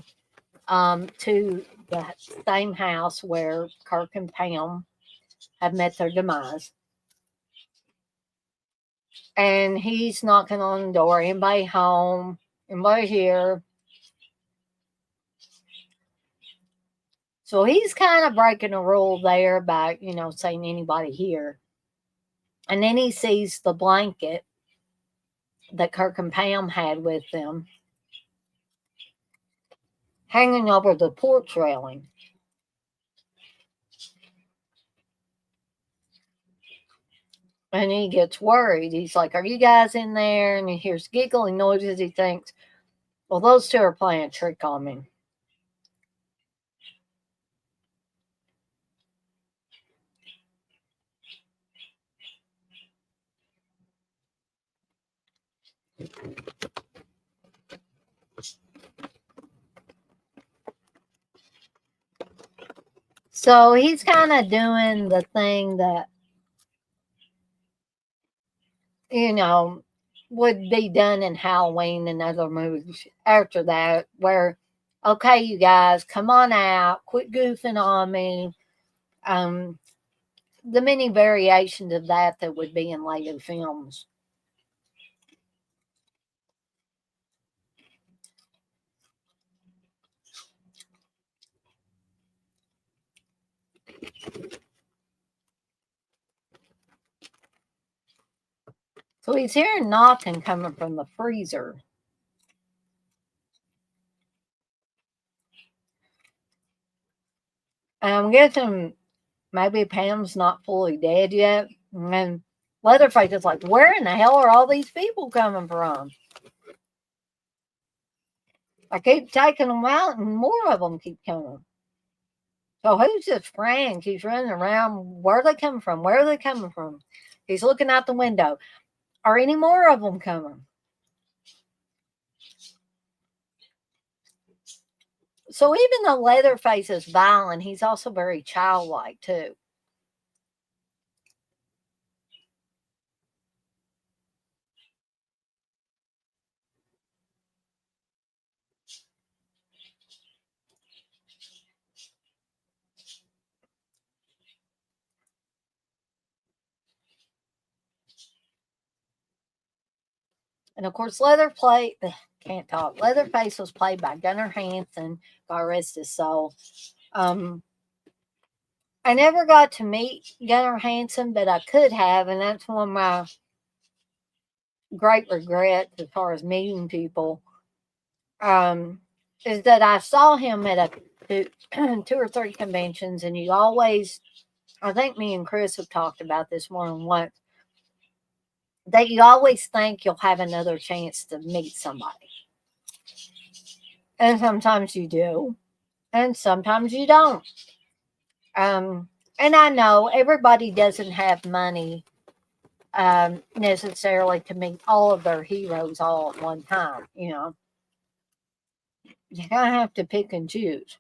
to the same house where Kirk and Pam have met their demise. And he's knocking on the door. Anybody home? right here. So he's kind of breaking a rule there by, saying anybody here. And then he sees the blanket that Kirk and Pam had with them hanging over the porch railing. And he gets worried. He's like, "Are you guys in there?" And he hears giggling noises. He thinks, well, those two are playing a trick on me. So he's kind of doing the thing that, would be done in Halloween and other movies after that, where, okay, you guys, come on out, quit goofing on me. The many variations of that would be in later films. So he's hearing knocking coming from the freezer. And I'm guessing maybe Pam's not fully dead yet. And Leatherface is like, where in the hell are all these people coming from? I keep taking them out and more of them keep coming. So who's this Frank? He's running around. Where are they coming from? Where are they coming from? He's looking out the window. Are any more of them coming? So even though Leatherface is violent, he's also very childlike too. And of course, can't talk. Leatherface was played by Gunnar Hansen. God rest his soul. I never got to meet Gunnar Hansen, but I could have, and that's one of my great regrets as far as meeting people. Is that I saw him at two or three conventions, and you always, I think me and Chris have talked about this more than once, that you always think you'll have another chance to meet somebody. And sometimes you do, and sometimes you don't. And I know everybody doesn't have money necessarily to meet all of their heroes all at one time. You kind of have to pick and choose.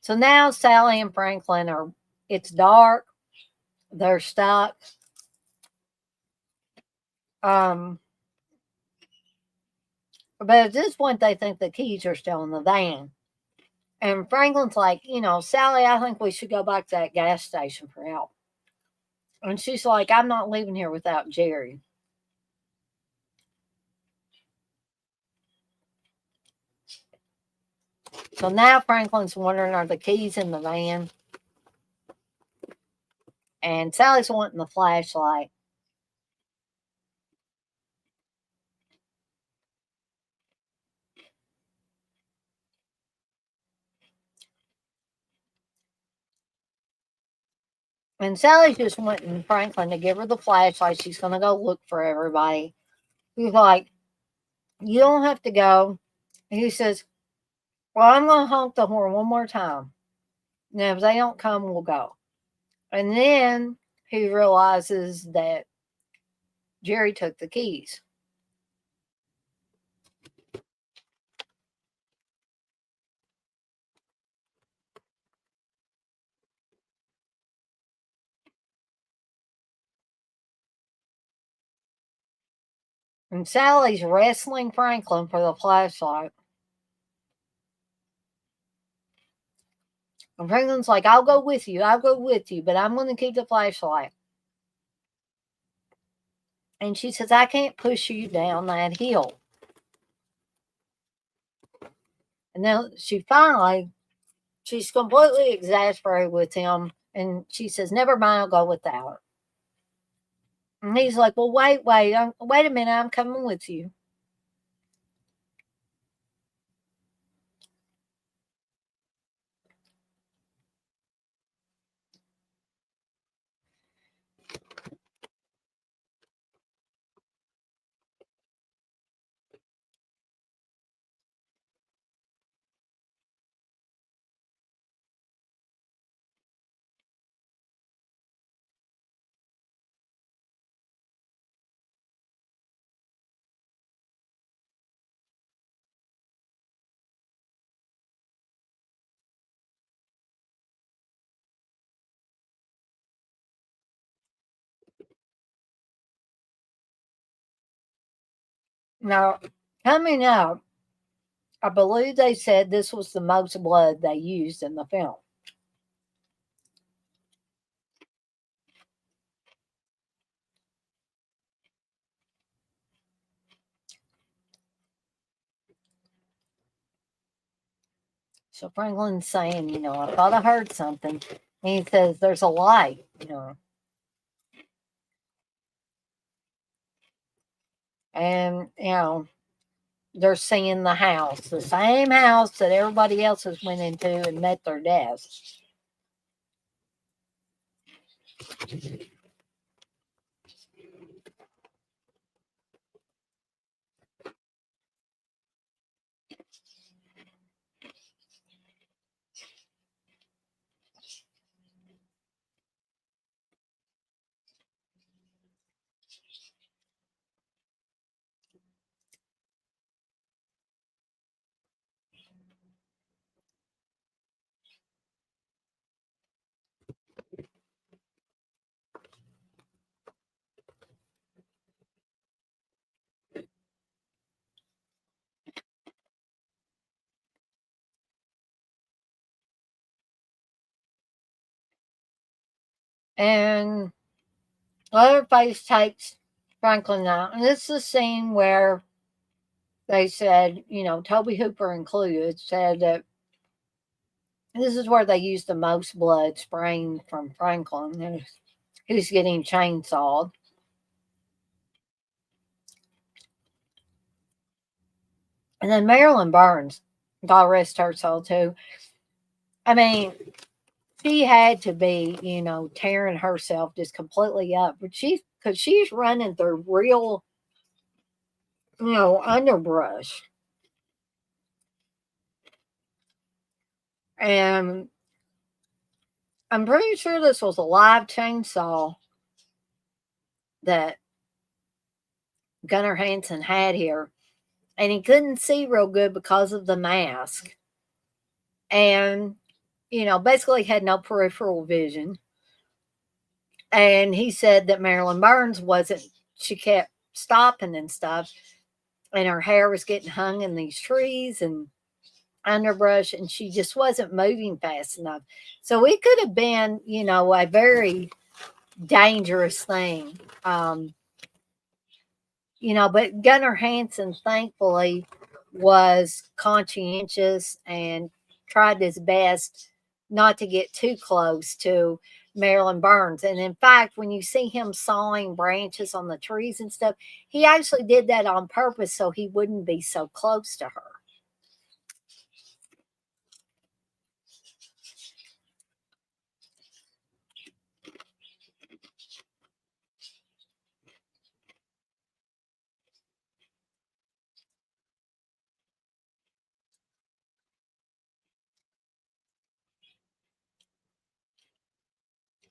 So now Sally and Franklin it's dark, they're stuck. Um, but at this point, they think the keys are still in the van. And Franklin's like, Sally, I think we should go back to that gas station for help. And she's like, I'm not leaving here without Jerry. So now Franklin's wondering, are the keys in the van? And Sally's wanting the flashlight. And Sally's just wanting Franklin to give her the flashlight. She's going to go look for everybody. He's like, you don't have to go. And he says, well, I'm going to honk the horn one more time. Now, if they don't come, we'll go. And then he realizes that Jerry took the keys. And Sally's wrestling Franklin for the flashlight. And Franklin's like, I'll go with you, but I'm going to keep the flashlight. And she says, I can't push you down that hill. And then she's completely exasperated with him. And she says, never mind, I'll go without. And he's like, well, wait a minute, I'm coming with you. Now, coming up, I believe they said this was the most blood they used in the film. So Franklin's saying, I thought I heard something. And he says, there's a light. And, they're seeing the house, the same house that everybody else has went into and met their deaths. And Leatherface takes Franklin out. And this is the scene where they said, Tobe Hooper included, said that this is where they used the most blood spraying from Franklin, who's getting chainsawed. And then Marilyn Burns, God rest her soul too. I mean, she had to be, tearing herself just completely up. But because she's running through real, underbrush. And I'm pretty sure this was a live chainsaw that Gunnar Hansen had here. And he couldn't see real good because of the mask. And, basically had no peripheral vision. And he said that Marilyn Burns she kept stopping and stuff. And her hair was getting hung in these trees and underbrush, and she just wasn't moving fast enough. So it could have been, a very dangerous thing. But Gunnar Hansen, thankfully, was conscientious and tried his best not to get too close to Marilyn Burns. And in fact, when you see him sawing branches on the trees and stuff, he actually did that on purpose so he wouldn't be so close to her.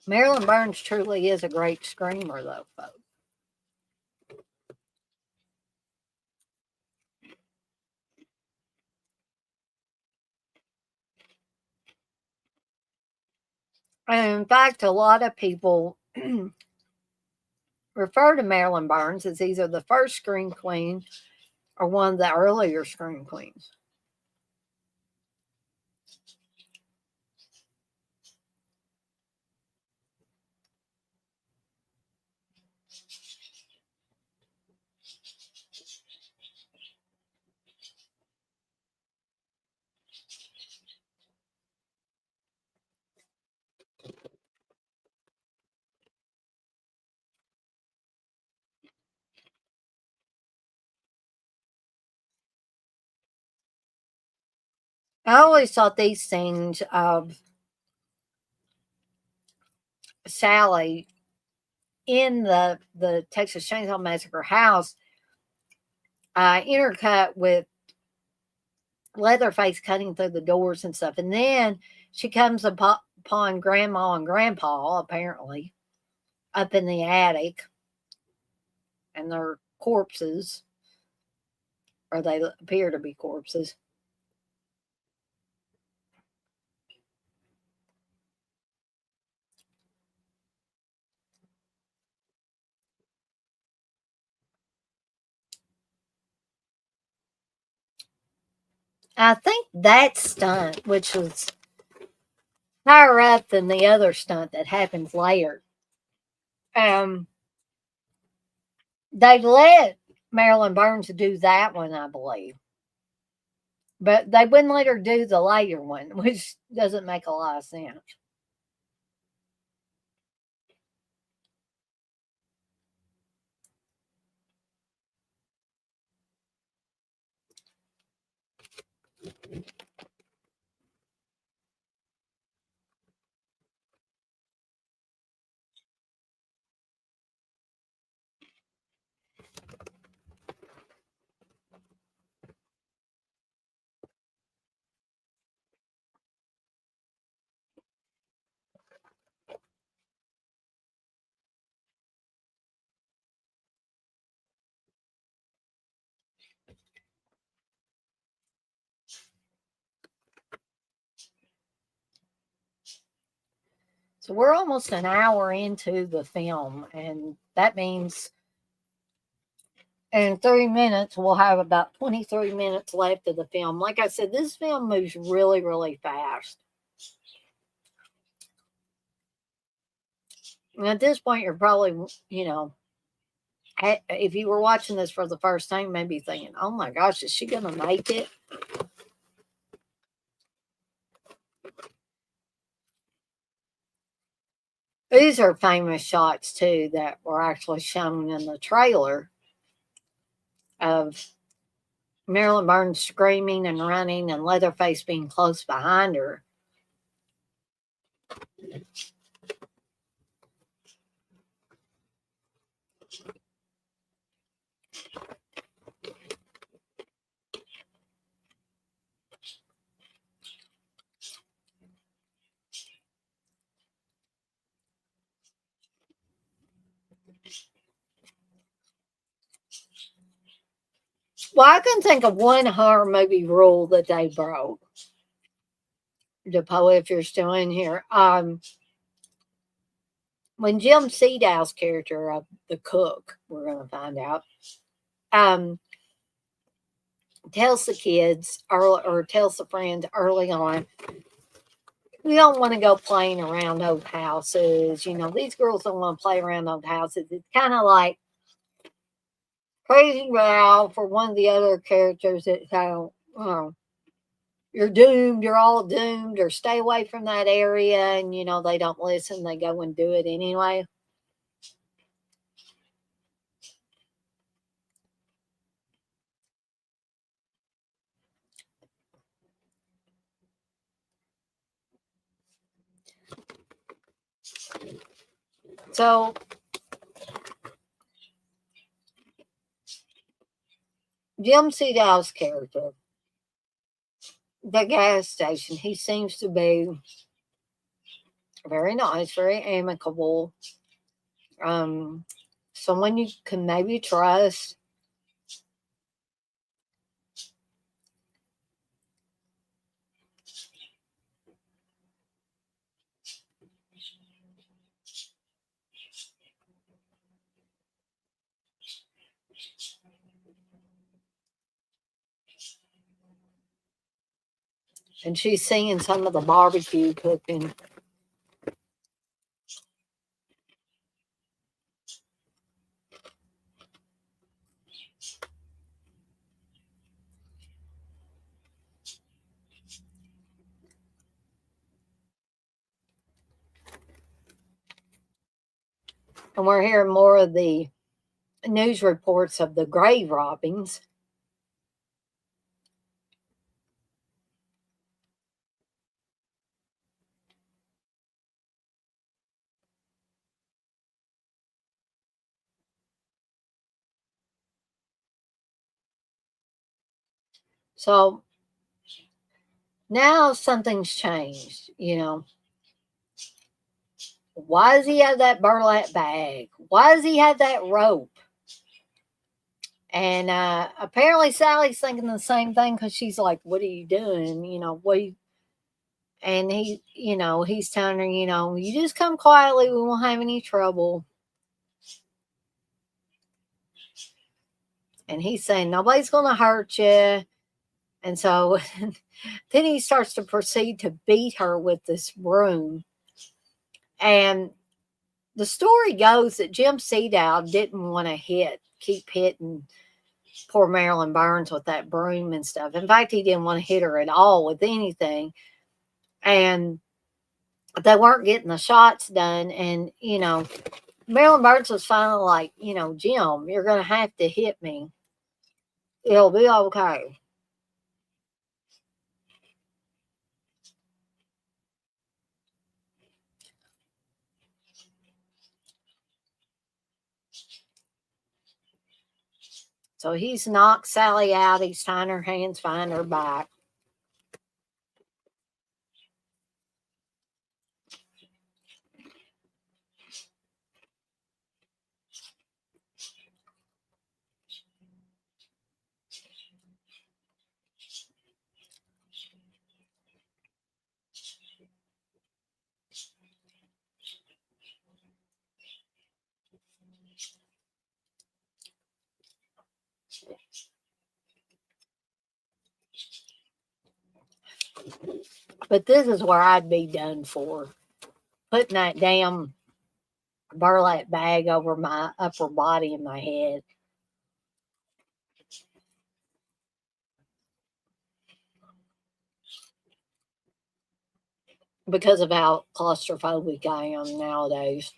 Marilyn Burns truly is a great screamer, though, folks. And in fact, a lot of people refer to Marilyn Burns as either the first Scream Queen or one of the earlier Scream Queens. I always thought these scenes of Sally in the Texas Chainsaw Massacre house intercut with Leatherface cutting through the doors and stuff. And then she comes upon Grandma and Grandpa, apparently, up in the attic, and their corpses, or they appear to be corpses. I think that stunt, which was higher up than the other stunt that happens later, um, they let Marilyn Burns do that one, I believe. But they wouldn't let her do the later one, which doesn't make a lot of sense. So we're almost an hour into the film, and that means in 3 minutes we'll have about 23 minutes left of the film. Like I said, this film moves really, really fast. And at this point, you're probably, if you were watching this for the first time, maybe thinking, oh my gosh, is she going to make it? These are famous shots too that were actually shown in the trailer of Marilyn Burns screaming and running and Leatherface being close behind her. Well, I can think of one horror movie rule that they broke. DePoe, if you're still in here. When Jim Seadow's character of the cook, we're going to find out, um, tells the kids or tells the friends early on, we don't want to go playing around old houses. These girls don't want to play around old houses. It's kind of like Crazy Ralph or one of the other characters that how you're doomed, you're all doomed, or stay away from that area, and they don't listen, they go and do it anyway. So Jim Seadow's character, the gas station, he seems to be very nice, very amicable, someone you can maybe trust. And she's seeing some of the barbecue cooking. And we're hearing more of the news reports of the grave robbings. So now something's changed, you know. Why does he have that burlap bag? Why does he have that rope? And apparently Sally's thinking the same thing because she's like, "What are you doing? You know, what?" And he's telling her, you just come quietly. We won't have any trouble. And he's saying nobody's going to hurt you. And so then he starts to proceed to beat her with this broom. And the story goes that Jim Seadow didn't want to keep hitting poor Marilyn Burns with that broom and stuff. In fact, he didn't want to hit her at all with anything. And they weren't getting the shots done. And, Marilyn Burns was finally like, Jim, you're going to have to hit me. It'll be okay. So he's knocked Sally out. He's tying her hands behind her back. But this is where I'd be done for. Putting that damn burlap bag over my upper body and my head. Because of how claustrophobic I am nowadays.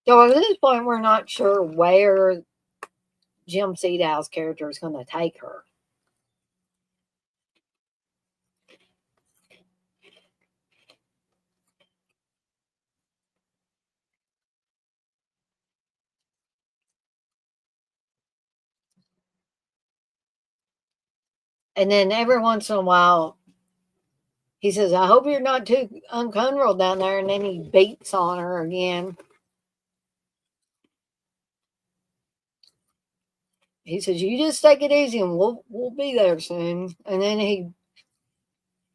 So at this point, we're not sure where Jim Seadow's character is going to take her. And then every once in a while, he says, I hope you're not too uncomfortable down there. And then he beats on her again. He says, you just take it easy and we'll be there soon. And then he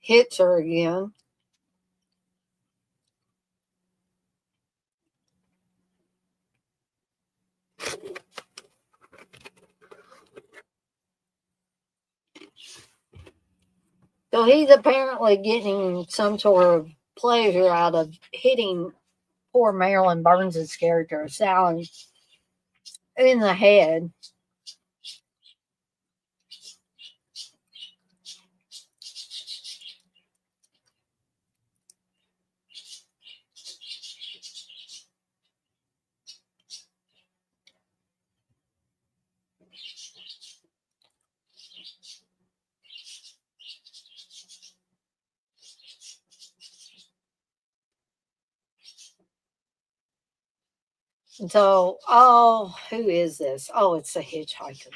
hits her again. So he's apparently getting some sort of pleasure out of hitting poor Marilyn Burns' character, Sally, in the head. So, oh, who is this? Oh, it's a hitchhiker.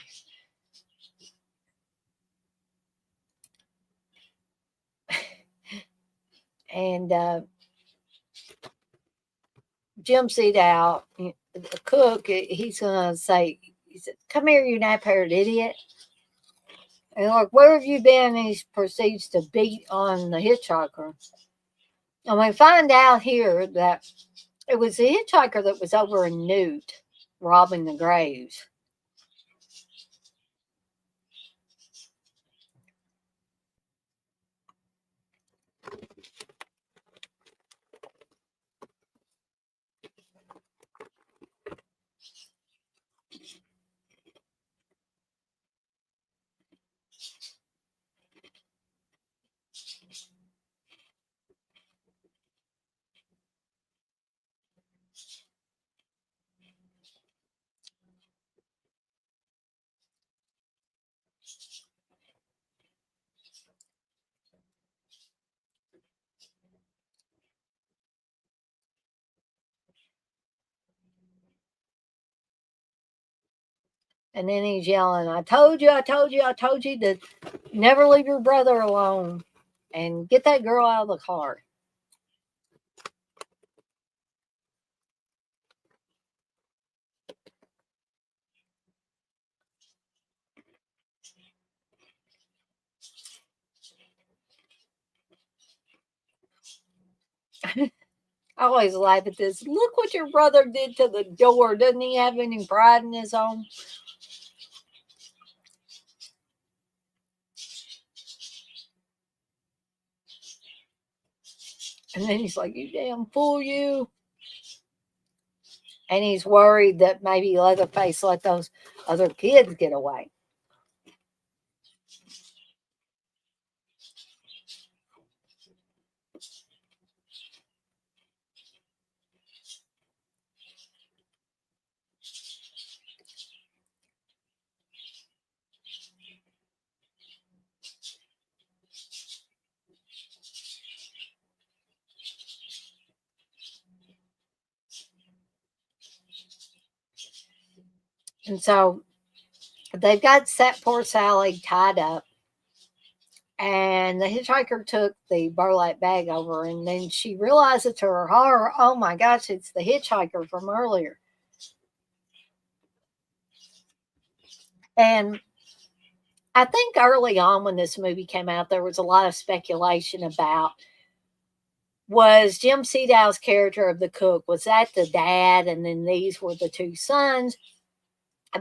And jumps it out. The cook, he's going to say, he said, "Come here, you nap-haired idiot." And like, "Where have you been?" And he proceeds to beat on the hitchhiker. And we find out here that it was the hitchhiker that was over in Newt robbing the graves. And then he's yelling, "I told you, I told you, I told you to never leave your brother alone and get that girl out of the car." I always laugh at this. "Look what your brother did to the door. Doesn't he have any pride in his own?" And then he's like, "You damn fool, you." And he's worried that maybe Leatherface let those other kids get away. And so they've got poor Sally tied up. And the hitchhiker took the burlap bag over, and then she realizes to her horror, oh my gosh, it's the hitchhiker from earlier. And I think early on when this movie came out, there was a lot of speculation about, was Jim Sedow's character of the cook, was that the dad, and then these were the two sons?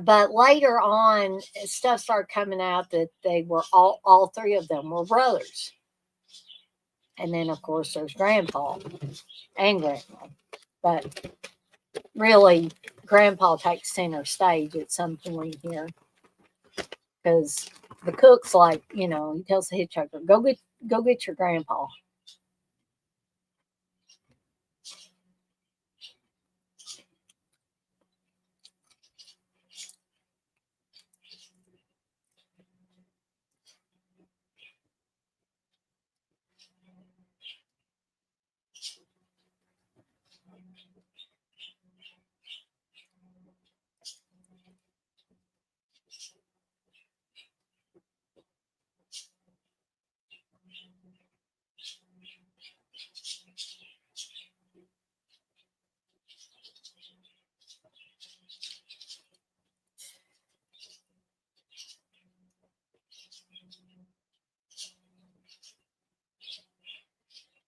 But later on, stuff started coming out that they were all three of them were brothers. And then, of course, there's Grandpa and Grandma. But really, Grandpa takes center stage at some point here because the cook's like, he tells the hitchhiker, "Go get your grandpa."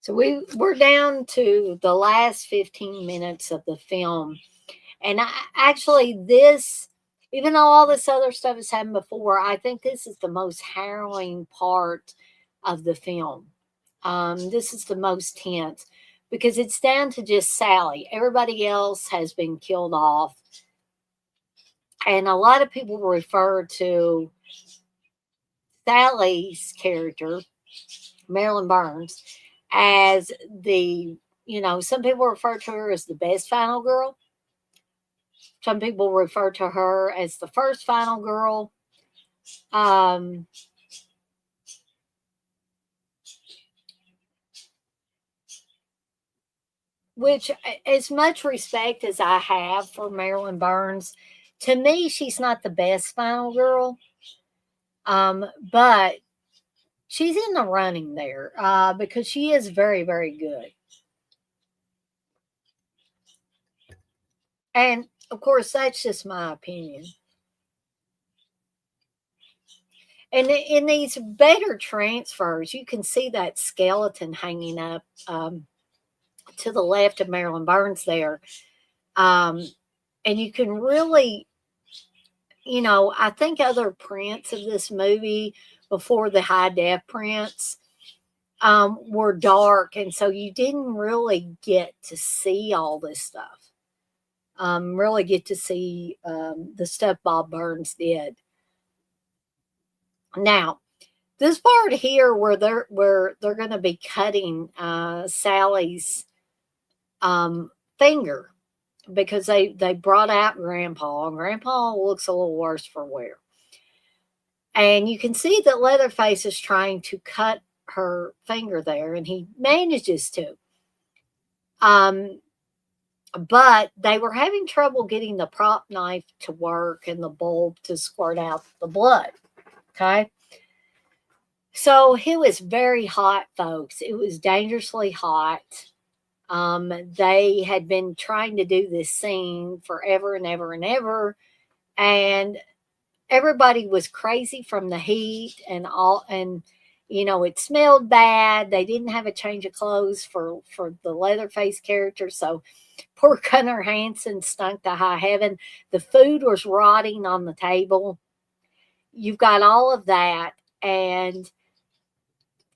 So we're down to the last 15 minutes of the film. And actually, this, even though all this other stuff has happened before, I think this is the most harrowing part of the film. This is the most tense because it's down to just Sally. Everybody else has been killed off. And a lot of people refer to Sally's character, Marilyn Burns, as some people refer to her as the best final girl. Some people refer to her as the first final girl. Um, which, as much respect as I have for Marilyn Burns, to me, she's not the best final girl. But she's in the running there because she is very, very good. And of course, that's just my opinion. And in these better transfers, you can see that skeleton hanging up to the left of Marilyn Burns there. And you can really, I think other prints of this movie before the high def prints were dark. And so you didn't really get to see all this stuff. Really get to see the stuff Bob Burns did. Now, this part here where they're going to be cutting Sally's finger because they brought out Grandpa, and Grandpa looks a little worse for wear. And you can see that Leatherface is trying to cut her finger there, and he manages to. But they were having trouble getting the prop knife to work and the bulb to squirt out the blood. Okay. So it was very hot, folks. It was dangerously hot. They had been trying to do this scene forever and ever and ever. And everybody was crazy from the heat and all. And, it smelled bad. They didn't have a change of clothes for the Leatherface character. So poor Gunnar Hansen stunk to high heaven. The food was rotting on the table. You've got all of that. And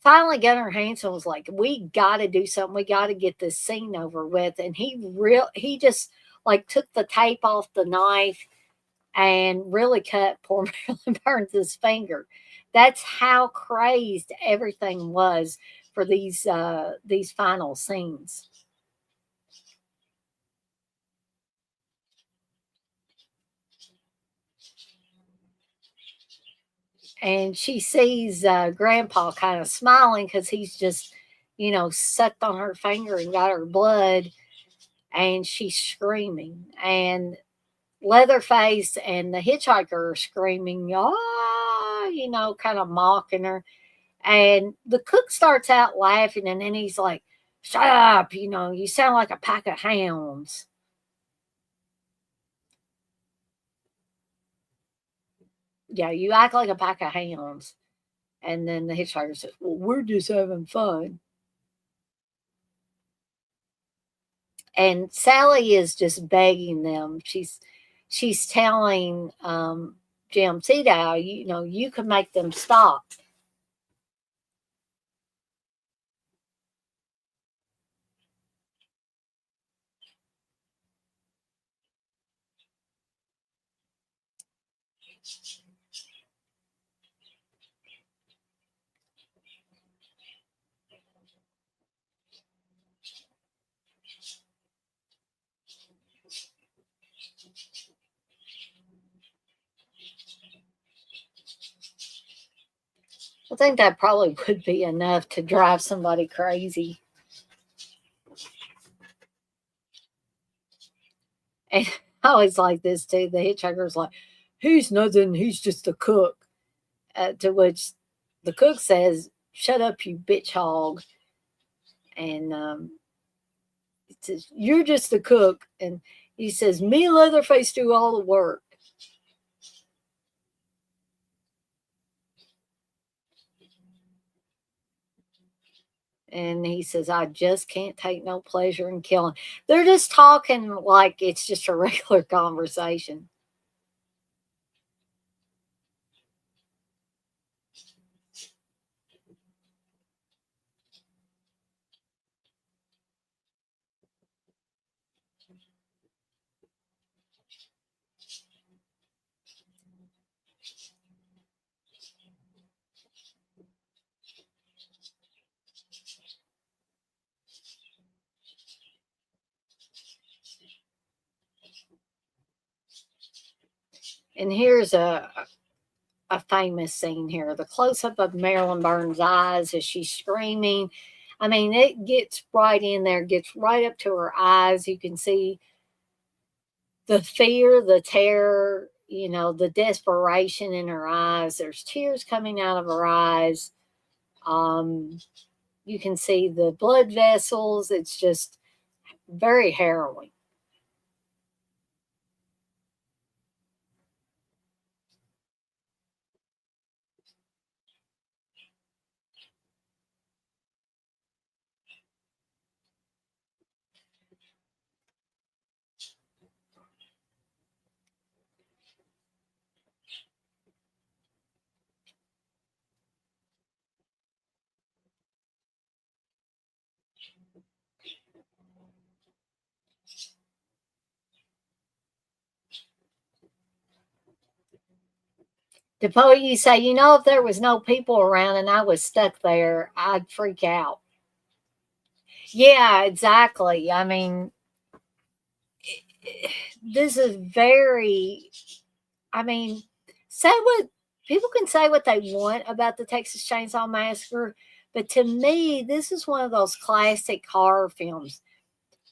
finally, Gunnar Hansen was like, "We got to do something. We got to get this scene over with." And he just like took the tape off the knife and really cut poor Marilyn Burns' finger. That's how crazed everything was for these final scenes. And she sees Grandpa kind of smiling because he's just, sucked on her finger and got her blood, and she's screaming. And Leatherface and the hitchhiker are screaming, ah, kind of mocking her. And the cook starts out laughing, and then he's like, "Shut up, you sound like a pack of hounds." Yeah, you act like a pack of hounds. And then the hitchhiker says, "Well, we're just having fun." And Sally is just begging them. She's telling Jim Cedow, you can make them stop. I think that probably would be enough to drive somebody crazy. And I always like this too. The hitchhiker's like, "He's nothing. He's just a cook." To which the cook says, "Shut up, you bitch hog." And he says, "You're just a cook." And he says, "Me and Leatherface do all the work." And he says, "I just can't take no pleasure in killing." They're just talking like it's just a regular conversation. And here's a famous scene here. The close up of Marilyn Burns' eyes as she's screaming. I mean, it gets right in there, gets right up to her eyes. You can see the fear, the terror, the desperation in her eyes. There's tears coming out of her eyes. Um, you can see the blood vessels. It's just very harrowing. Depo, you say, if there was no people around and I was stuck there, I'd freak out. Yeah, exactly. I mean, this is very, I mean, say what people can say what they want about the Texas Chainsaw Massacre, but to me, this is one of those classic horror films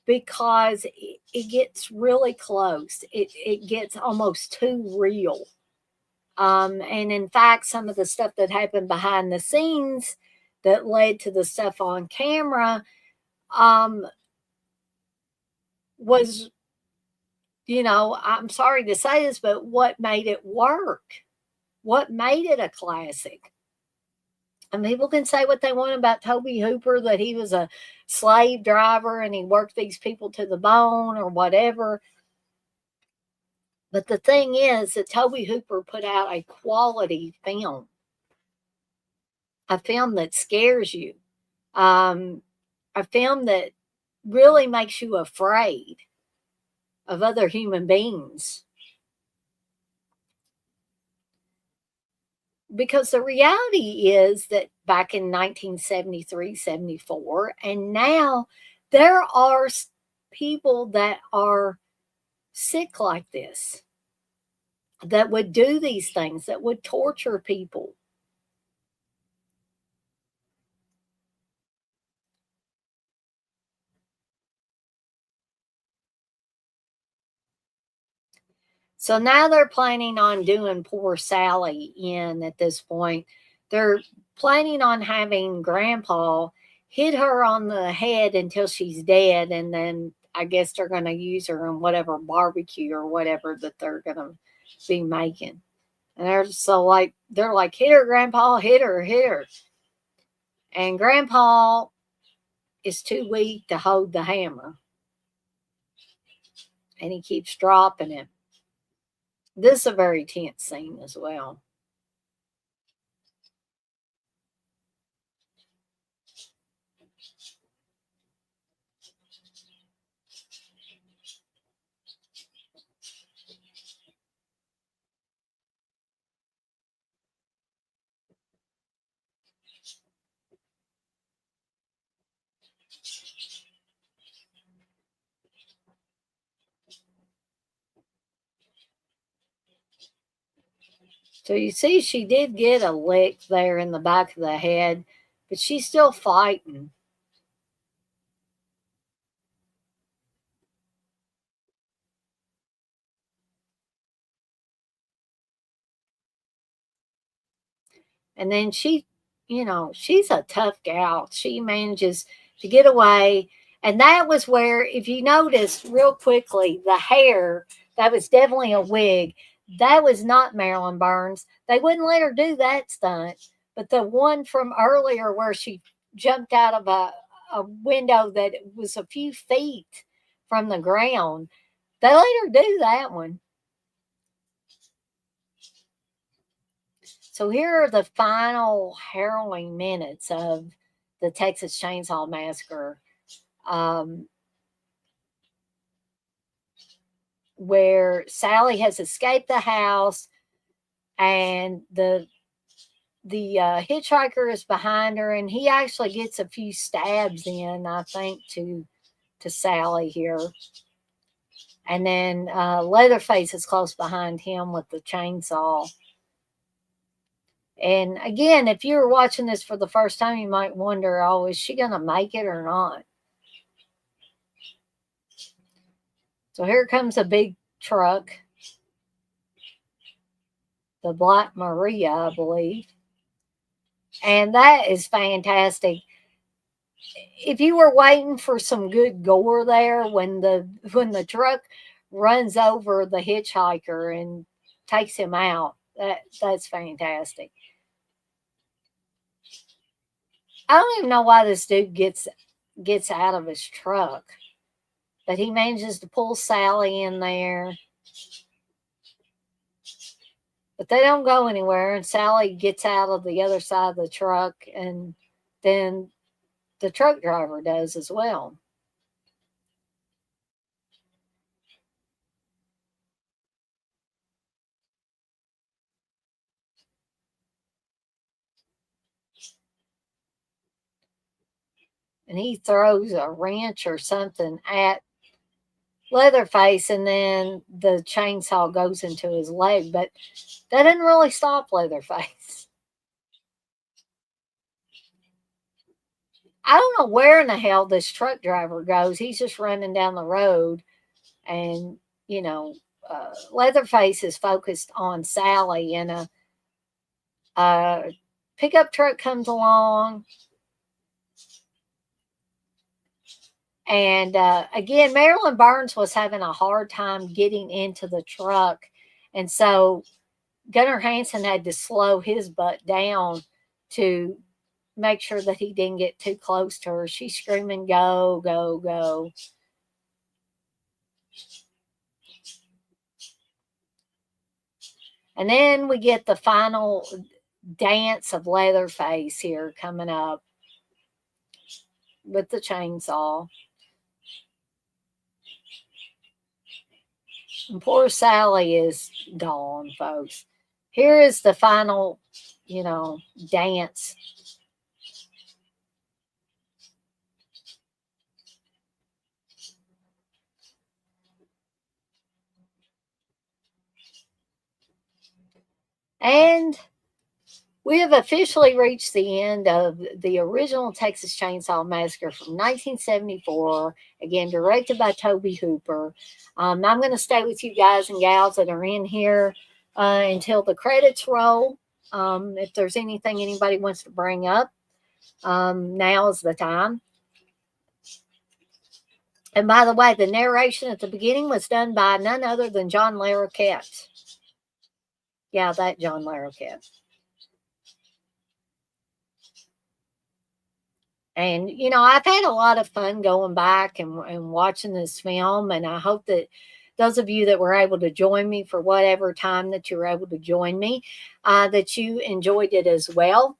because it gets really close. It gets almost too real. And in fact, some of the stuff that happened behind the scenes that led to the stuff on camera um, was, I'm sorry to say this, but what made it work? What made it a classic? And people can say what they want about Tobe Hooper, that he was a slave driver and he worked these people to the bone or whatever. But the thing is that Tobe Hooper put out a quality film, a film that scares you, um, a film that really makes you afraid of other human beings. Because the reality is that back in 1973, 74, and now there are people that are sick like this, that would do these things, that would torture people. So now they're planning on doing poor Sally in at this point. They're planning on having Grandpa hit her on the head until she's dead, and then I guess they're going to use her in whatever barbecue or whatever that they're going to be making. And they're like, hit her, Grandpa, hit her, hit her. And Grandpa is too weak to hold the hammer, and he keeps dropping it. This is a very tense scene as well. So you see, she did get a lick there in the back of the head, but she's still fighting. And then she's a tough gal. She manages to get away. And that was where, if you noticed real quickly, the hair, that was definitely a wig. That was not Marilyn Burns. They wouldn't let her do that stunt. But the one from earlier where she jumped out of a window that was a few feet from the ground, they let her do that one. So here are the final harrowing minutes of the Texas Chainsaw Massacre, um, where Sally has escaped the house, and the hitchhiker is behind her, and he actually gets a few stabs in, I think, to Sally here. And then Leatherface is close behind him with the chainsaw. And again, if you're watching this for the first time, you might wonder, oh, is she going to make it or not? So here comes a big truck, the Black Maria, I believe. And that is fantastic. If you were waiting for some good gore there when the truck runs over the hitchhiker and takes him out, that's fantastic. I don't even know why this dude gets out of his truck, but he manages to pull Sally in there. But they don't go anywhere, and Sally gets out of the other side of the truck, and then the truck driver does as well. And he throws a wrench or something at Leatherface, and then the chainsaw goes into his leg, but that didn't really stop Leatherface. I don't know where in the hell this truck driver goes. He's just running down the road, and Leatherface is focused on Sally, and a pickup truck comes along. And again, Marilyn Burns was having a hard time getting into the truck. And so Gunnar Hansen had to slow his butt down to make sure that he didn't get too close to her. She's screaming, go, go, go. And then we get the final dance of Leatherface here coming up with the chainsaw. And poor Sally is gone, folks. Here is the final, dance. And we have officially reached the end of the original Texas Chainsaw Massacre from 1974, again, directed by Tobe Hooper. I'm going to stay with you guys and gals that are in here until the credits roll. If there's anything anybody wants to bring up, now is the time. And by the way, the narration at the beginning was done by none other than John Larroquette. Yeah, that John Larroquette. And, I've had a lot of fun going back and watching this film. And I hope that those of you that were able to join me for whatever time that you were able to join me, that you enjoyed it as well.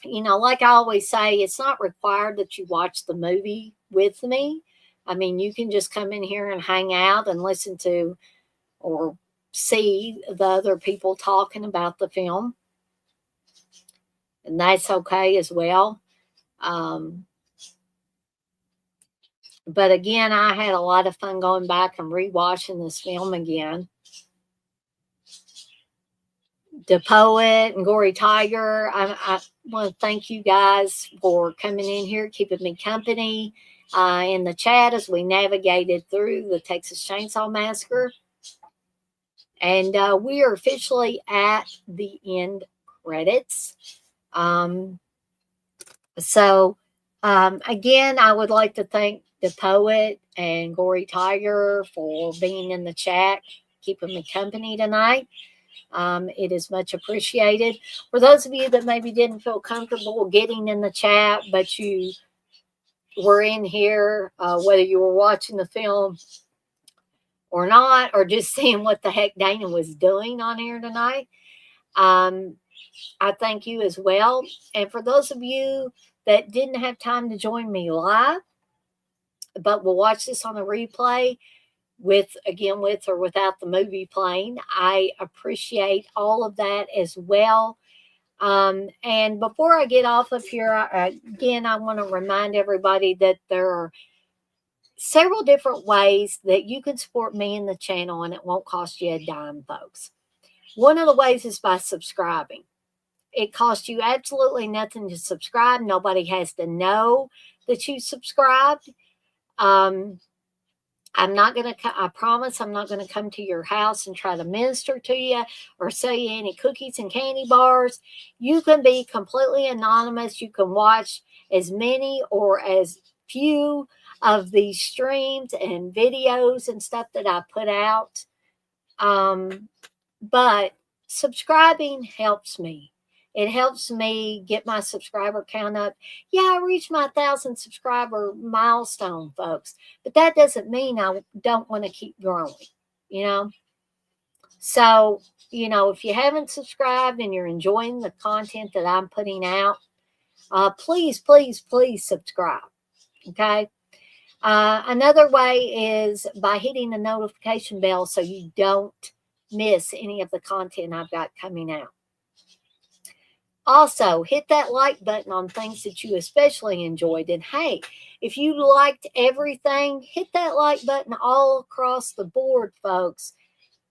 Like I always say, it's not required that you watch the movie with me. I mean, you can just come in here and hang out and listen to or see the other people talking about the film. And that's okay as well. But again, I had a lot of fun going back and rewatching this film again. The Poet and Gory Tiger, I want to thank you guys for coming in here, keeping me company in the chat as we navigated through the Texas Chainsaw Massacre. And we are officially at the end credits. Again, I would like to thank the Poet and Gory Tiger for being in the chat, keeping me company tonight. It is much appreciated. For those of you that maybe didn't feel comfortable getting in the chat, but you were in here, whether you were watching the film or not, or just seeing what the heck Dana was doing on here tonight, I thank you as well. And for those of you that didn't have time to join me live, but will watch this on a replay with or without the movie playing, I appreciate all of that as well. And before I get off of here, again, I want to remind everybody that there are several different ways that you can support me in the channel, and it won't cost you a dime, folks. One of the ways is by subscribing. It costs you absolutely nothing to subscribe. Nobody has to know that you subscribed. I'm not going to, I promise I'm not going to come to your house and try to minister to you or sell you any cookies and candy bars. You can be completely anonymous. You can watch as many or as few of these streams and videos and stuff that I put out. But subscribing helps me. It helps me get my subscriber count up. Yeah, I reached my 1,000 subscriber milestone, folks, but that doesn't mean I don't want to keep growing, you know? So, if you haven't subscribed and you're enjoying the content that I'm putting out, please, please, please subscribe. Okay. Another way is by hitting the notification bell so you don't miss any of the content I've got coming out. Also, hit that like button on things that you especially enjoyed. And hey, if you liked everything, hit that like button all across the board, folks.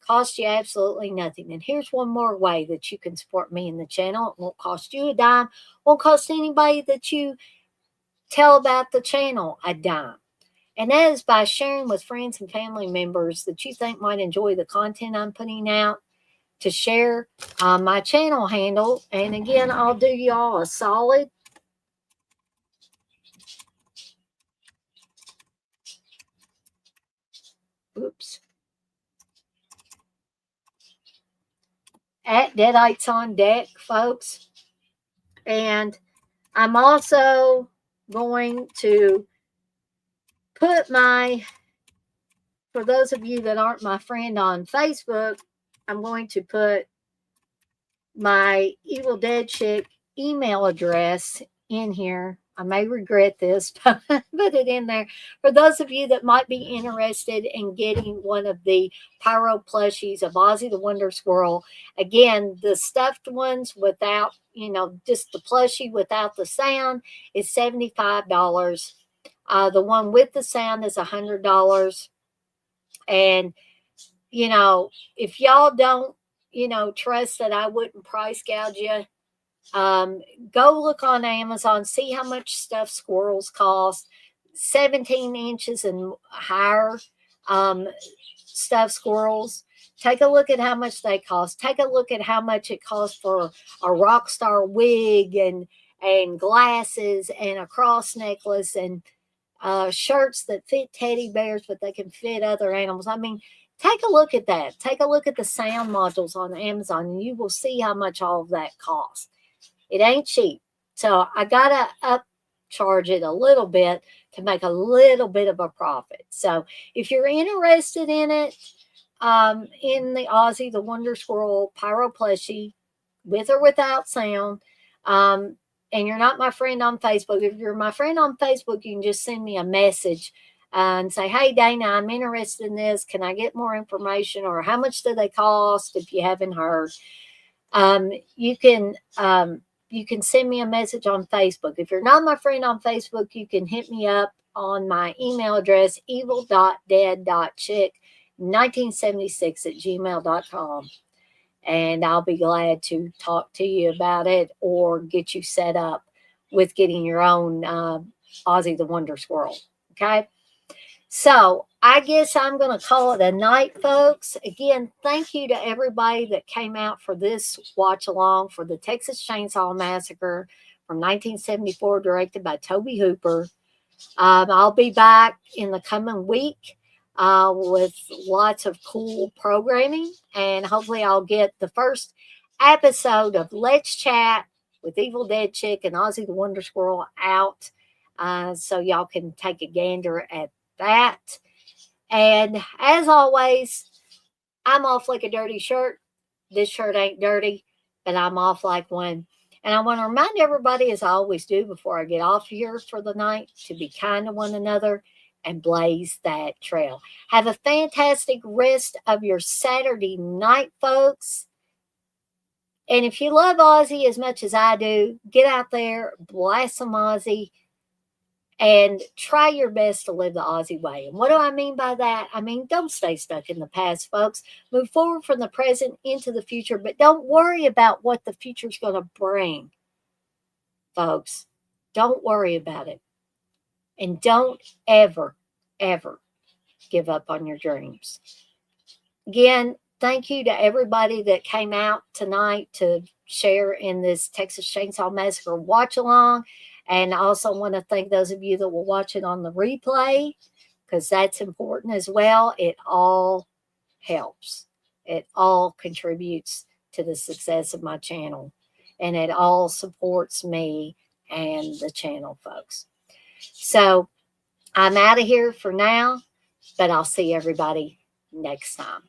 Cost you absolutely nothing. And here's one more way that you can support me in the channel. It won't cost you a dime. Won't cost anybody that you tell about the channel a dime. And that is by sharing with friends and family members that you think might enjoy the content I'm putting out, to share my channel handle. And again, I'll do y'all a solid. Oops. At Deadites on Deck, folks. And I'm also going to put for those of you that aren't my friend on Facebook, I'm going to put my Evil Dead Chick email address in here. I may regret this, but put it in there for those of you that might be interested in getting one of the pyro plushies of Ozzy the Wonder Squirrel. Again, the stuffed ones without, just the plushie without the sound is $75. The one with the sound is $100. And, if y'all don't, trust that I wouldn't price gouge you, go look on Amazon, see how much stuffed squirrels cost. 17 inches and higher stuffed squirrels. Take a look at how much they cost. Take a look at how much it costs for a rock star wig and glasses and a cross necklace and shirts that fit teddy bears, but they can fit other animals. I mean, take a look at that. Take a look at the sound modules on Amazon, and you will see how much all of that costs. It ain't cheap. So I got to upcharge it a little bit to make a little bit of a profit. So if you're interested in it, in the Ozzy the Wonder Squirrel pyro plushie, with or without sound, and you're not my friend on Facebook, if you're my friend on Facebook, you can just send me a message and say, hey, Dana, I'm interested in this. Can I get more information? Or how much do they cost if you haven't heard? You can send me a message on Facebook. If you're not my friend on Facebook, you can hit me up on my email address, evil.dead.chick1976@gmail.com. And I'll be glad to talk to you about it or get you set up with getting your own Ozzy the Wonder Squirrel. Okay. So I guess I'm going to call it a night, folks. Again, thank you to everybody that came out for this watch along for the Texas Chainsaw Massacre from 1974, directed by Tobe Hooper. I'll be back in the coming week with lots of cool programming, and hopefully I'll get the first episode of Let's Chat with Evil Dead Chick and Ozzy the Wonder Squirrel out, so y'all can take a gander at that. And as always, I'm off like a dirty shirt. This shirt ain't dirty, but I'm off like one. And I want to remind everybody, as I always do before I get off here for the night, to be kind to one another and blaze that trail. Have a fantastic rest of your Saturday night, folks. And if you love Ozzy as much as I do, get out there, blast some Ozzy, and try your best to live the Aussie way. And what do I mean by that? I mean, don't stay stuck in the past, folks. Move forward from the present into the future, but don't worry about what the future's going to bring, folks. Don't worry about it. And don't ever, ever give up on your dreams. Again, thank you to everybody that came out tonight to share in this Texas Chainsaw Massacre watch along. And I also want to thank those of you that will watch it on the replay, because that's important as well. It all helps. It all contributes to the success of my channel. And it all supports me and the channel, folks. So I'm out of here for now, but I'll see everybody next time.